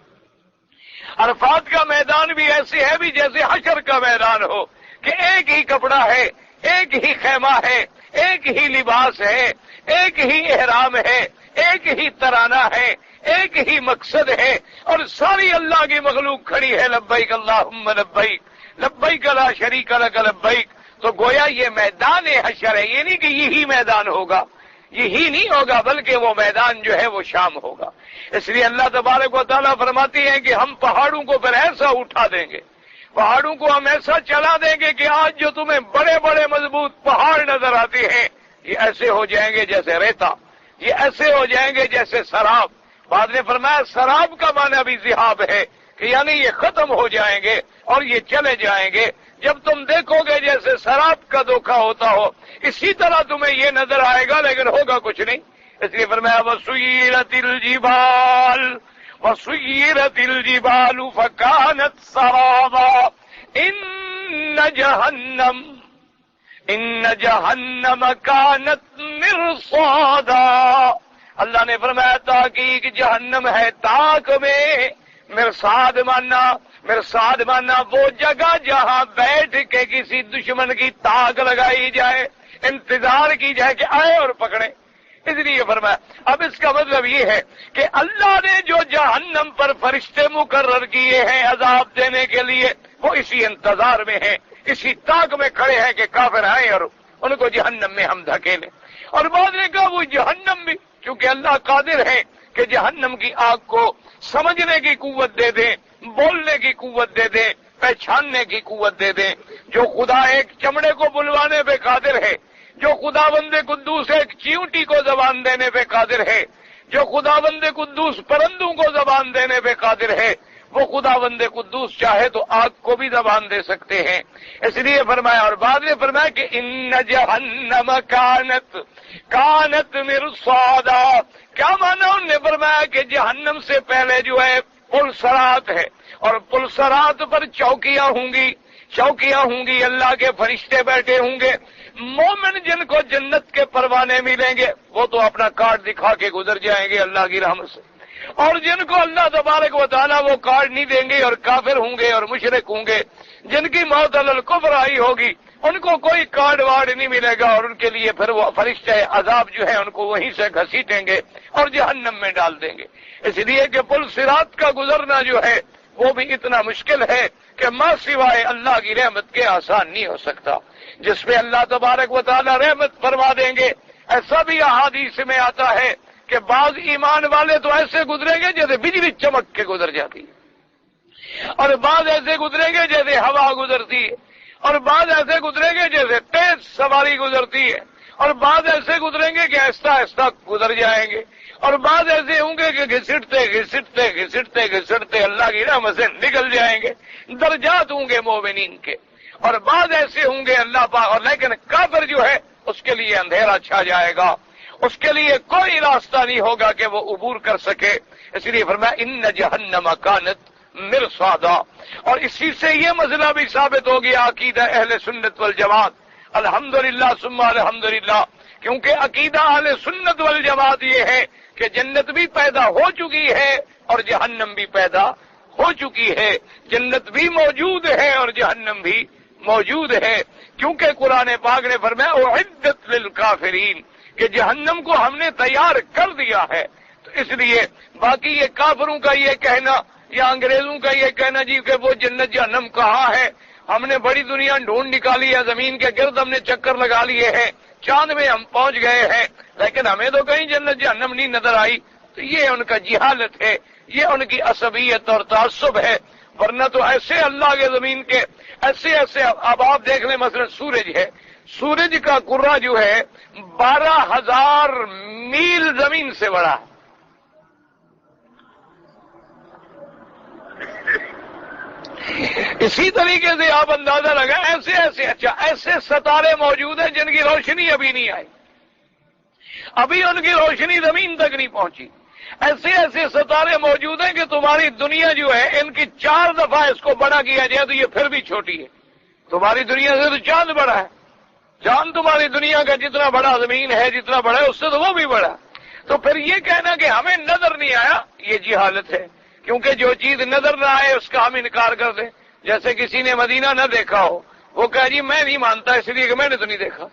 عرفات کا میدان بھی ایسے ہے بھی جیسے حشر کا میدان ہو، کہ ایک ہی کپڑا ہے، ایک ہی خیمہ ہے، ایک ہی لباس ہے، ایک ہی احرام ہے، ایک ہی ترانہ ہے، ایک ہی مقصد ہے، اور ساری اللہ کی مخلوق کھڑی ہے لبیک اللہم لبیک لبیک لا شریک لک لبیک۔ تو گویا یہ میدان حشر ہے، یہ نہیں کہ یہی میدان ہوگا، یہی نہیں ہوگا بلکہ وہ میدان جو ہے وہ شام ہوگا۔ اس لیے اللہ تبارک و تعالیٰ فرماتے ہیں کہ ہم پہاڑوں کو پھر ایسا اٹھا دیں گے، پہاڑوں کو ہم ایسا چلا دیں گے کہ آج جو تمہیں بڑے بڑے مضبوط پہاڑ نظر آتے ہیں یہ ایسے ہو جائیں گے جیسے ریتا، یہ ایسے ہو جائیں گے جیسے سراب۔ بعد نے فرمایا سراب کا معنی بھی ذہاب ہے کہ یعنی یہ ختم ہو جائیں گے اور یہ چلے جائیں گے۔ جب تم دیکھو گے جیسے سراب کا دھوکہ ہوتا ہو اسی طرح تمہیں یہ نظر آئے گا لیکن ہوگا کچھ نہیں۔ اس لیے فرمایا وسیرت الجبال وسیرت الجبال فکانت سرابا ان جہنم کانت مرصادا۔ اللہ نے فرمایا تحقیق جہنم ہے تاک میں، مرصاد ماننا وہ جگہ جہاں بیٹھ کے کسی دشمن کی تاک لگائی جائے، انتظار کی جائے کہ آئے اور پکڑے۔ اس لیے فرمایا اب اس کا مطلب یہ ہے کہ اللہ نے جو جہنم پر فرشتے مقرر کیے ہیں عذاب دینے کے لیے وہ اسی انتظار میں ہیں، اسی تاک میں کھڑے ہیں کہ کافر آئیں اور ان کو جہنم میں ہم دھکیلیں۔ اور بعد نے کہا وہ جہنم بھی چونکہ اللہ قادر ہے کہ جہنم کی آگ کو سمجھنے کی قوت دے دیں، بولنے کی قوت دے دیں، پہچاننے کی قوت دے دیں۔ جو خدا ایک چمڑے کو بلوانے پہ قادر ہے، جو خدا بند قدوس ایک چیونٹی کو زبان دینے پہ قادر ہے، جو خدا بند قدوس پرندوں کو زبان دینے پہ قادر ہے، وہ خدا بند قدوس چاہے تو آگ کو بھی زبان دے سکتے ہیں۔ اس لیے فرمایا اور بعد میں فرمایا کہ ان جہنم کانت مرصادا۔ کیا مانا انہوں نے فرمایا کہ جہنم سے پہلے جو ہے پلسرات ہے، اور پلسرات پر چوکیاں ہوں گی، اللہ کے فرشتے بیٹھے ہوں گے۔ مومن جن کو جنت کے پروانے ملیں گے وہ تو اپنا کارڈ دکھا کے گزر جائیں گے اللہ کی رحمت سے، اور جن کو اللہ تبارک و تعالیٰ وہ کارڈ نہیں دیں گے اور کافر ہوں گے اور مشرک ہوں گے، جن کی موت علی الکفر آئی ہوگی ان کو کوئی کارڈ وارڈ نہیں ملے گا، اور ان کے لیے پھر وہ فرشتے عذاب جو ہے ان کو وہیں سے گھسیٹیں گے اور جہنم میں ڈال دیں گے۔ اس لیے کہ پل صراط کا گزرنا جو ہے وہ بھی اتنا مشکل ہے کہ ماں سوائے اللہ کی رحمت کے آسان نہیں ہو سکتا، جس پہ اللہ تبارک و تعالیٰ رحمت فرما دیں گے۔ ایسا بھی احادیث میں آتا ہے کہ بعض ایمان والے تو ایسے گزریں گے جیسے بجلی چمک کے گزر جاتی ہے، اور بعض ایسے گزریں گے جیسے ہوا گزرتی ہے، اور بعض ایسے گزریں گے جیسے تیز سواری گزرتی ہے، اور بعض ایسے گزریں گے کہ آہستہ آہستہ گزر جائیں گے، اور بعض ایسے ہوں گے کہ گھسٹتے اللہ کی رحمت سے نکل جائیں گے۔ درجات ہوں گے مومنین کے، اور بعض ایسے ہوں گے اللہ پاک، اور لیکن کافر جو ہے اس کے لیے اندھیرا چھا جائے گا، اس کے لیے کوئی راستہ نہیں ہوگا کہ وہ عبور کر سکے۔ اس لیے فرمایا ان جہنم کانت مرصادا۔ اور اسی سے یہ مسئلہ بھی ثابت ہو گیا عقیدہ اہل سنت والجماعت، الحمدللہ ثم الحمدللہ، کیونکہ عقیدہ اہل سنت والجماعت یہ ہے کہ جنت بھی پیدا ہو چکی ہے اور جہنم بھی پیدا ہو چکی ہے، جنت بھی موجود ہے اور جہنم بھی موجود ہے، کیونکہ قرآن پاک نے فرمایا اعدت للکافرین کہ جہنم کو ہم نے تیار کر دیا ہے۔ تو اس لیے باقی یہ کافروں کا یہ کہنا یا انگریزوں کا یہ کہنا جی کہ وہ جنت جہنم کہاں ہے، ہم نے بڑی دنیا ڈھونڈ نکالی ہے، زمین کے گرد ہم نے چکر لگا لیے ہیں، چاند میں ہم پہنچ گئے ہیں، لیکن ہمیں تو کہیں جنت جہنم نہیں نظر آئی۔ تو یہ ان کا جہالت ہے، یہ ان کی عصبیت اور تعصب ہے، ورنہ تو ایسے اللہ کے زمین کے ایسے اب آپ دیکھ لیں، مثلا سورج ہے، سورج کا کرہ جو ہے 12,000 میل زمین سے بڑا ہے۔ اسی طریقے سے آپ اندازہ لگائیں، ایسے ستارے موجود ہیں جن کی روشنی ابھی نہیں آئی، ابھی ان کی روشنی زمین تک نہیں پہنچی۔ ایسے ستارے موجود ہیں کہ تمہاری دنیا جو ہے ان کی 4 دفعہ اس کو بڑا کیا جائے تو یہ پھر بھی چھوٹی ہے۔ تمہاری دنیا سے تو چاند بڑا ہے، چاند تمہاری دنیا کا جتنا بڑا زمین ہے، جتنا بڑا ہے اس سے تو وہ بھی بڑا۔ تو پھر یہ کہنا کہ ہمیں نظر نہیں آیا، یہ جہالت ہے، کیونکہ جو چیز نظر نہ آئے اس کا ہم انکار کر دیں۔ جیسے کسی نے مدینہ نہ دیکھا ہو، وہ کہا جی میں نہیں مانتا اس لیے کہ میں نے تو نہیں دیکھا۔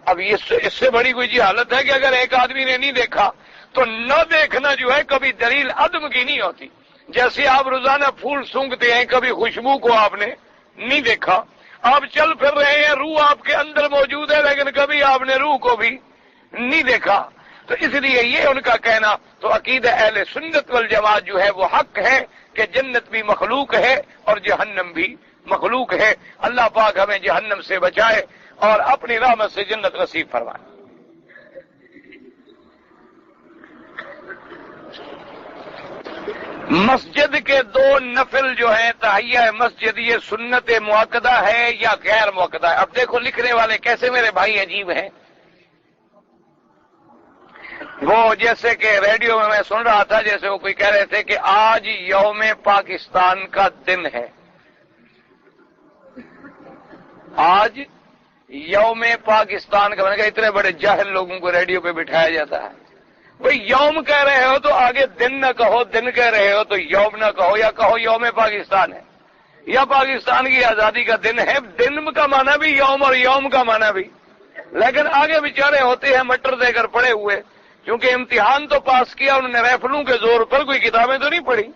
اب اس سے بڑی کوئی جہالت ہے کہ اگر ایک آدمی نے نہیں دیکھا تو نہ دیکھنا جو ہے کبھی دلیل عدم کی نہیں ہوتی۔ جیسے آپ روزانہ پھول سونگھتے ہیں، کبھی خوشبو کو آپ نے نہیں دیکھا، آپ چل پھر رہے ہیں، روح آپ کے اندر موجود ہے، لیکن کبھی آپ نے روح کو بھی نہیں دیکھا۔ تو اس لیے یہ ان کا کہنا، تو عقیدہ اہل سنت والجماعت جو ہے وہ حق ہے کہ جنت بھی مخلوق ہے اور جہنم بھی مخلوق ہے۔ اللہ پاک ہمیں جہنم سے بچائے اور اپنی رحمت سے جنت نصیب فرمائے۔ مسجد کے 2 نفل جو ہیں تحیہ مسجد، یہ سنت مؤکدہ ہے یا غیر مؤکدہ ہے؟ اب دیکھو لکھنے والے کیسے میرے بھائی عجیب ہیں۔ وہ جیسے کہ ریڈیو میں سن رہا تھا، جیسے وہ کوئی کہہ رہے تھے کہ آج یوم پاکستان کا دن ہے، آج یوم پاکستان کا، میں نے کہا اتنے بڑے جاہل لوگوں کو ریڈیو پہ بٹھایا جاتا ہے۔ بھئی یوم کہہ رہے ہو تو آگے دن نہ کہو، دن کہہ رہے ہو تو یوم نہ کہو، یا کہو یوم پاکستان ہے یا پاکستان کی آزادی کا دن ہے۔ دن کا معنی بھی یوم اور یوم کا معنی بھی، لیکن آگے بیچارے ہوتے ہیں مٹر دے کر پڑے ہوئے، کیونکہ امتحان تو پاس کیا انہوں نے ریفلوں کے زور پر، کوئی کتابیں تو نہیں پڑھی،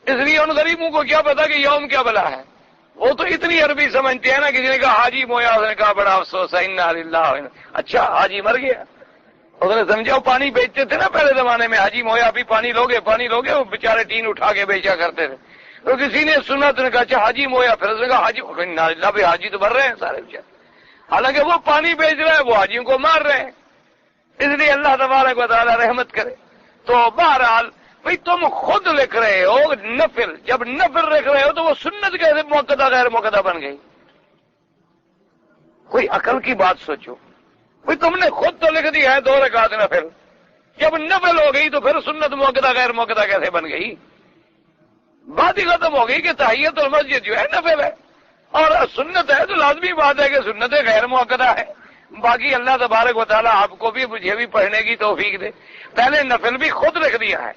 اس لیے ان غریبوں کو کیا پتا کہ یوم کیا بلا ہے۔ وہ تو اتنی عربی سمجھتے ہیں نا، کسی نے کہا حاجی مویا، اس نے کہا بڑا افسوس ہے، انا للہ۔ اچھا حاجی مر گیا، اس نے سمجھا پانی بیچتے تھے نا پہلے زمانے میں، حاجی مویا بھی پانی لوگے پانی لوگے، وہ بیچارے ٹین اٹھا کے بیچا کرتے تھے۔ تو کسی نے سنا تو نے کہا اچھا حاجی مویا، پھر اس نے کہا حاجی، انا للہ، بھائی حاجی تو مر رہے ہیں سارے بیچارے، حالانکہ وہ پانی بیچ رہا ہے، وہ حاجیوں کو مار رہے ہیں۔ اس لیے اللہ تبارک و تعالی رحمت کرے۔ تو بہرحال بھئی تم خود لکھ رہے ہو نفل، جب نفل لکھ رہے ہو تو وہ سنت کیسے موقدہ غیر موقدہ بن گئی؟ کوئی عقل کی بات سوچو۔ بھئی تم نے خود تو لکھ دیا ہے 2 رکعت نفل، جب نفل ہو گئی تو پھر سنت موقدہ غیر موقدہ کیسے بن گئی؟ بات ہی ختم ہو گئی کہ تحیت المسجد جو ہے نفل ہے اور سنت ہے، تو لازمی بات ہے کہ سنت غیر موقدہ ہے۔ باقی اللہ تبارک و تعالیٰ آپ کو بھی مجھے بھی پڑھنے کی توفیق دے۔ پہلے نفل بھی خود لکھ دیا ہے،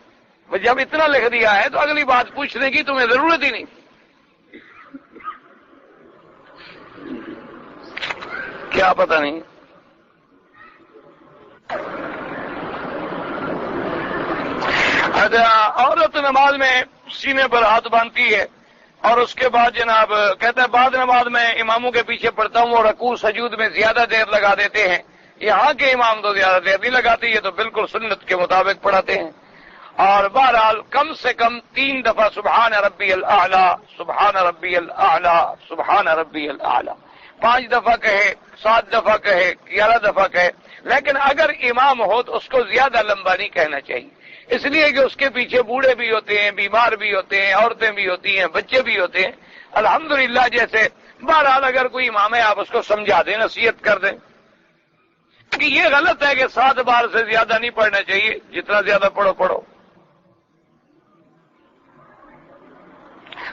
جب اتنا لکھ دیا ہے تو اگلی بات پوچھنے کی تمہیں ضرورت ہی نہیں۔ کیا پتہ نہیں۔ عورت نماز میں سینے پر ہاتھ باندھتی ہے اور اس کے بعد جناب کہتا ہے بعد نماز میں اماموں کے پیچھے پڑھتا ہوں اور رکوع سجود میں زیادہ دیر لگا دیتے ہیں، یہاں کے امام تو زیادہ دیر نہیں لگاتے، یہ تو بالکل سنت کے مطابق پڑھاتے ہیں۔ اور بہرحال کم سے کم 3 دفعہ سبحان ربی الاعلی، سبحان ربی الاعلی، سبحان ربی الاعلی، 5 دفعہ کہے، 7 دفعہ کہے، 11 دفعہ کہے، لیکن اگر امام ہو تو اس کو زیادہ لمبا نہیں کہنا چاہیے، اس لیے کہ اس کے پیچھے بوڑھے بھی ہوتے ہیں، بیمار بھی ہوتے ہیں، عورتیں بھی ہوتی ہیں، بچے بھی ہوتے ہیں۔ الحمدللہ جیسے بہرحال اگر کوئی امام ہے آپ اس کو سمجھا دیں، نصیحت کر دیں کہ یہ غلط ہے کہ 7 بار سے زیادہ نہیں پڑھنا چاہیے، جتنا زیادہ پڑھو۔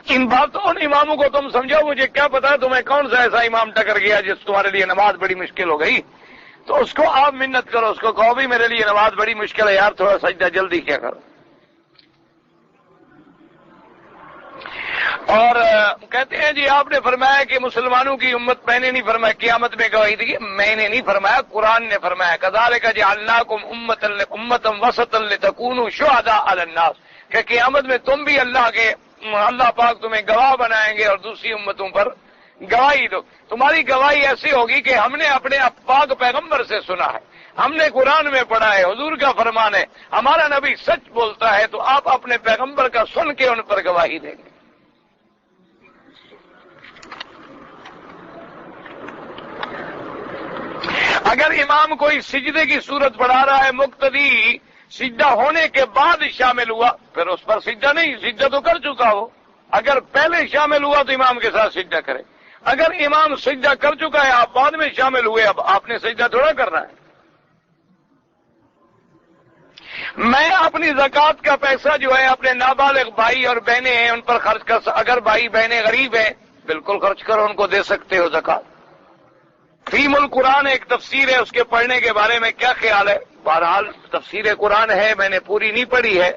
ان باتوں ان اماموں کو تم سمجھاؤ، مجھے کیا پتا تمہیں کون سا ایسا امام ٹکر گیا جس تمہارے لیے نماز بڑی مشکل ہو گئی، تو اس کو آپ منت کرو، اس کو کہو بھی میرے لیے نماز بڑی مشکل ہے یار، تھوڑا سجدہ جلدی کیا کرو۔ اور کہتے ہیں جی آپ نے فرمایا کہ مسلمانوں کی امت، میں نے نہیں فرمایا، قیامت میں گواہی دی، میں نے نہیں فرمایا، قرآن نے فرمایا کذالک جعلناکم امۃ وسطا لتکونوا شہداء علی الناس، کہ قیامت میں تم بھی اللہ پاک تمہیں گواہ بنائیں گے اور دوسری امتوں پر گواہی دو. تمہاری گواہی ایسی ہوگی کہ ہم نے اپنے پاک پیغمبر سے سنا ہے, ہم نے قرآن میں پڑھا ہے, حضور کا فرمان ہے, ہمارا نبی سچ بولتا ہے, تو آپ اپنے پیغمبر کا سن کے ان پر گواہی دیں گے. اگر امام کوئی سجدے کی صورت پڑھا رہا ہے, مقتدی سجدہ ہونے کے بعد شامل ہوا, پھر اس پر سجدہ نہیں, سجدہ تو کر چکا ہو. اگر پہلے شامل ہوا تو امام کے ساتھ سجدہ کرے. اگر امام سجدہ کر چکا ہے, آپ بعد میں شامل ہوئے, اب آپ نے سجدہ تھوڑا کرنا ہے. میں اپنی زکوٰۃ کا پیسہ جو ہے اپنے نابالغ بھائی اور بہنیں ہیں ان پر خرچ کر, اگر بھائی بہنیں غریب ہیں بالکل خرچ کرو, ان کو دے سکتے ہو زکوٰۃ. فیم القرآن ایک تفسیر ہے, اس کے پڑھنے کے بارے میں کیا خیال ہے؟ بہرحال تفسیر قرآن ہے, میں نے پوری نہیں پڑھی ہے,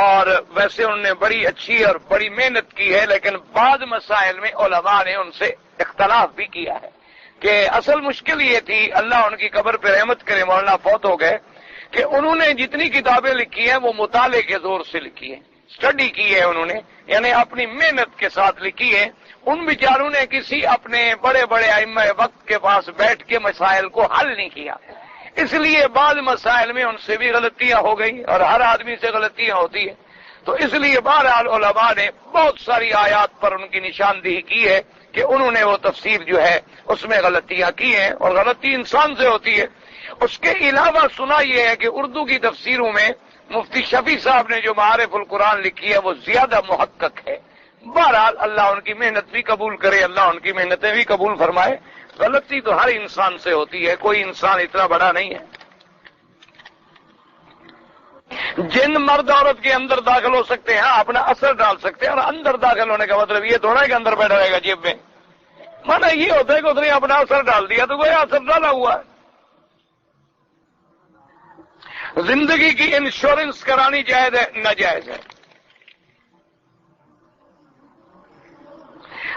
اور ویسے انہوں نے بڑی اچھی اور بڑی محنت کی ہے, لیکن بعض مسائل میں علماء نے ان سے اختلاف بھی کیا ہے. کہ اصل مشکل یہ تھی, اللہ ان کی قبر پہ رحمت کرے, مولانا فوت ہو گئے, کہ انہوں نے جتنی کتابیں لکھی ہیں وہ مطالعے کے زور سے لکھی ہیں, اسٹڈی کی ہے انہوں نے, یعنی اپنی محنت کے ساتھ لکھی ہے. ان بیچاروں نے کسی اپنے بڑے بڑے ائمہ وقت کے پاس بیٹھ کے مسائل کو حل نہیں کیا, اس لیے بعض مسائل میں ان سے بھی غلطیاں ہو گئی, اور ہر آدمی سے غلطیاں ہوتی ہیں. تو اس لیے بہرحال علماء نے بہت ساری آیات پر ان کی نشاندہی کی ہے کہ انہوں نے وہ تفسیر جو ہے اس میں غلطیاں کی ہیں, اور غلطی انسان سے ہوتی ہے. اس کے علاوہ سنا یہ ہے کہ اردو کی تفسیروں میں مفتی شفیع صاحب نے جو معارف القرآن لکھی ہے وہ زیادہ محقق ہے. بہرحال اللہ ان کی محنت بھی قبول کرے, اللہ ان کی محنتیں بھی قبول فرمائے. غلطی تو ہر انسان سے ہوتی ہے, کوئی انسان اتنا بڑا نہیں ہے. جن مرد عورت کے اندر داخل ہو سکتے ہیں, اپنا اثر ڈال سکتے ہیں, اور اندر داخل ہونے کا مطلب یہ تھوڑا ہے کہ اندر بیٹھا رہے گا جیب میں. مانا یہ ہوتا ہے کہ اس نے اپنا اثر ڈال دیا تو وہ اثر ڈالا ہوا ہے. زندگی کی انشورنس کرانی جائز ہے ناجائز ہے؟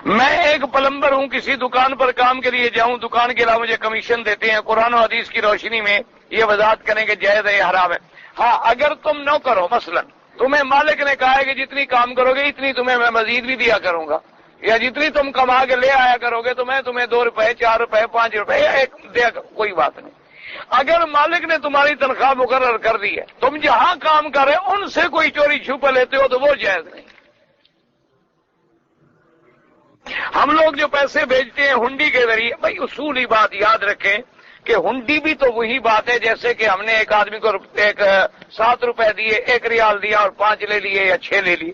میں ایک پلمبر ہوں, کسی دکان پر کام کے لیے جاؤں, دکان کے علاوہ مجھے کمیشن دیتے ہیں, قرآن و حدیث کی روشنی میں یہ وضاحت کریں کہ جائز ہے یا حرام ہے؟ ہاں, اگر تم نہ کرو, مثلا تمہیں مالک نے کہا ہے کہ جتنی کام کرو گے اتنی تمہیں میں مزید بھی دیا کروں گا, یا جتنی تم کما کے لے آیا کرو گے تو میں تمہیں 2 روپے 4 روپے 5 روپے یا ایک دیا, کوئی بات نہیں. اگر مالک نے تمہاری تنخواہ مقرر کر دی ہے, تم جہاں کام کرے ان سے کوئی چوری چھپا لیتے ہو تو وہ جائز نہیں. ہم لوگ جو پیسے بھیجتے ہیں ہنڈی کے ذریعے, بھائی اصولی بات یاد رکھیں کہ ہنڈی بھی تو وہی بات ہے جیسے کہ ہم نے ایک آدمی کو 7 روپے دیے, 1 ریال دیا اور 5 لے لیے یا 6 لے لیے.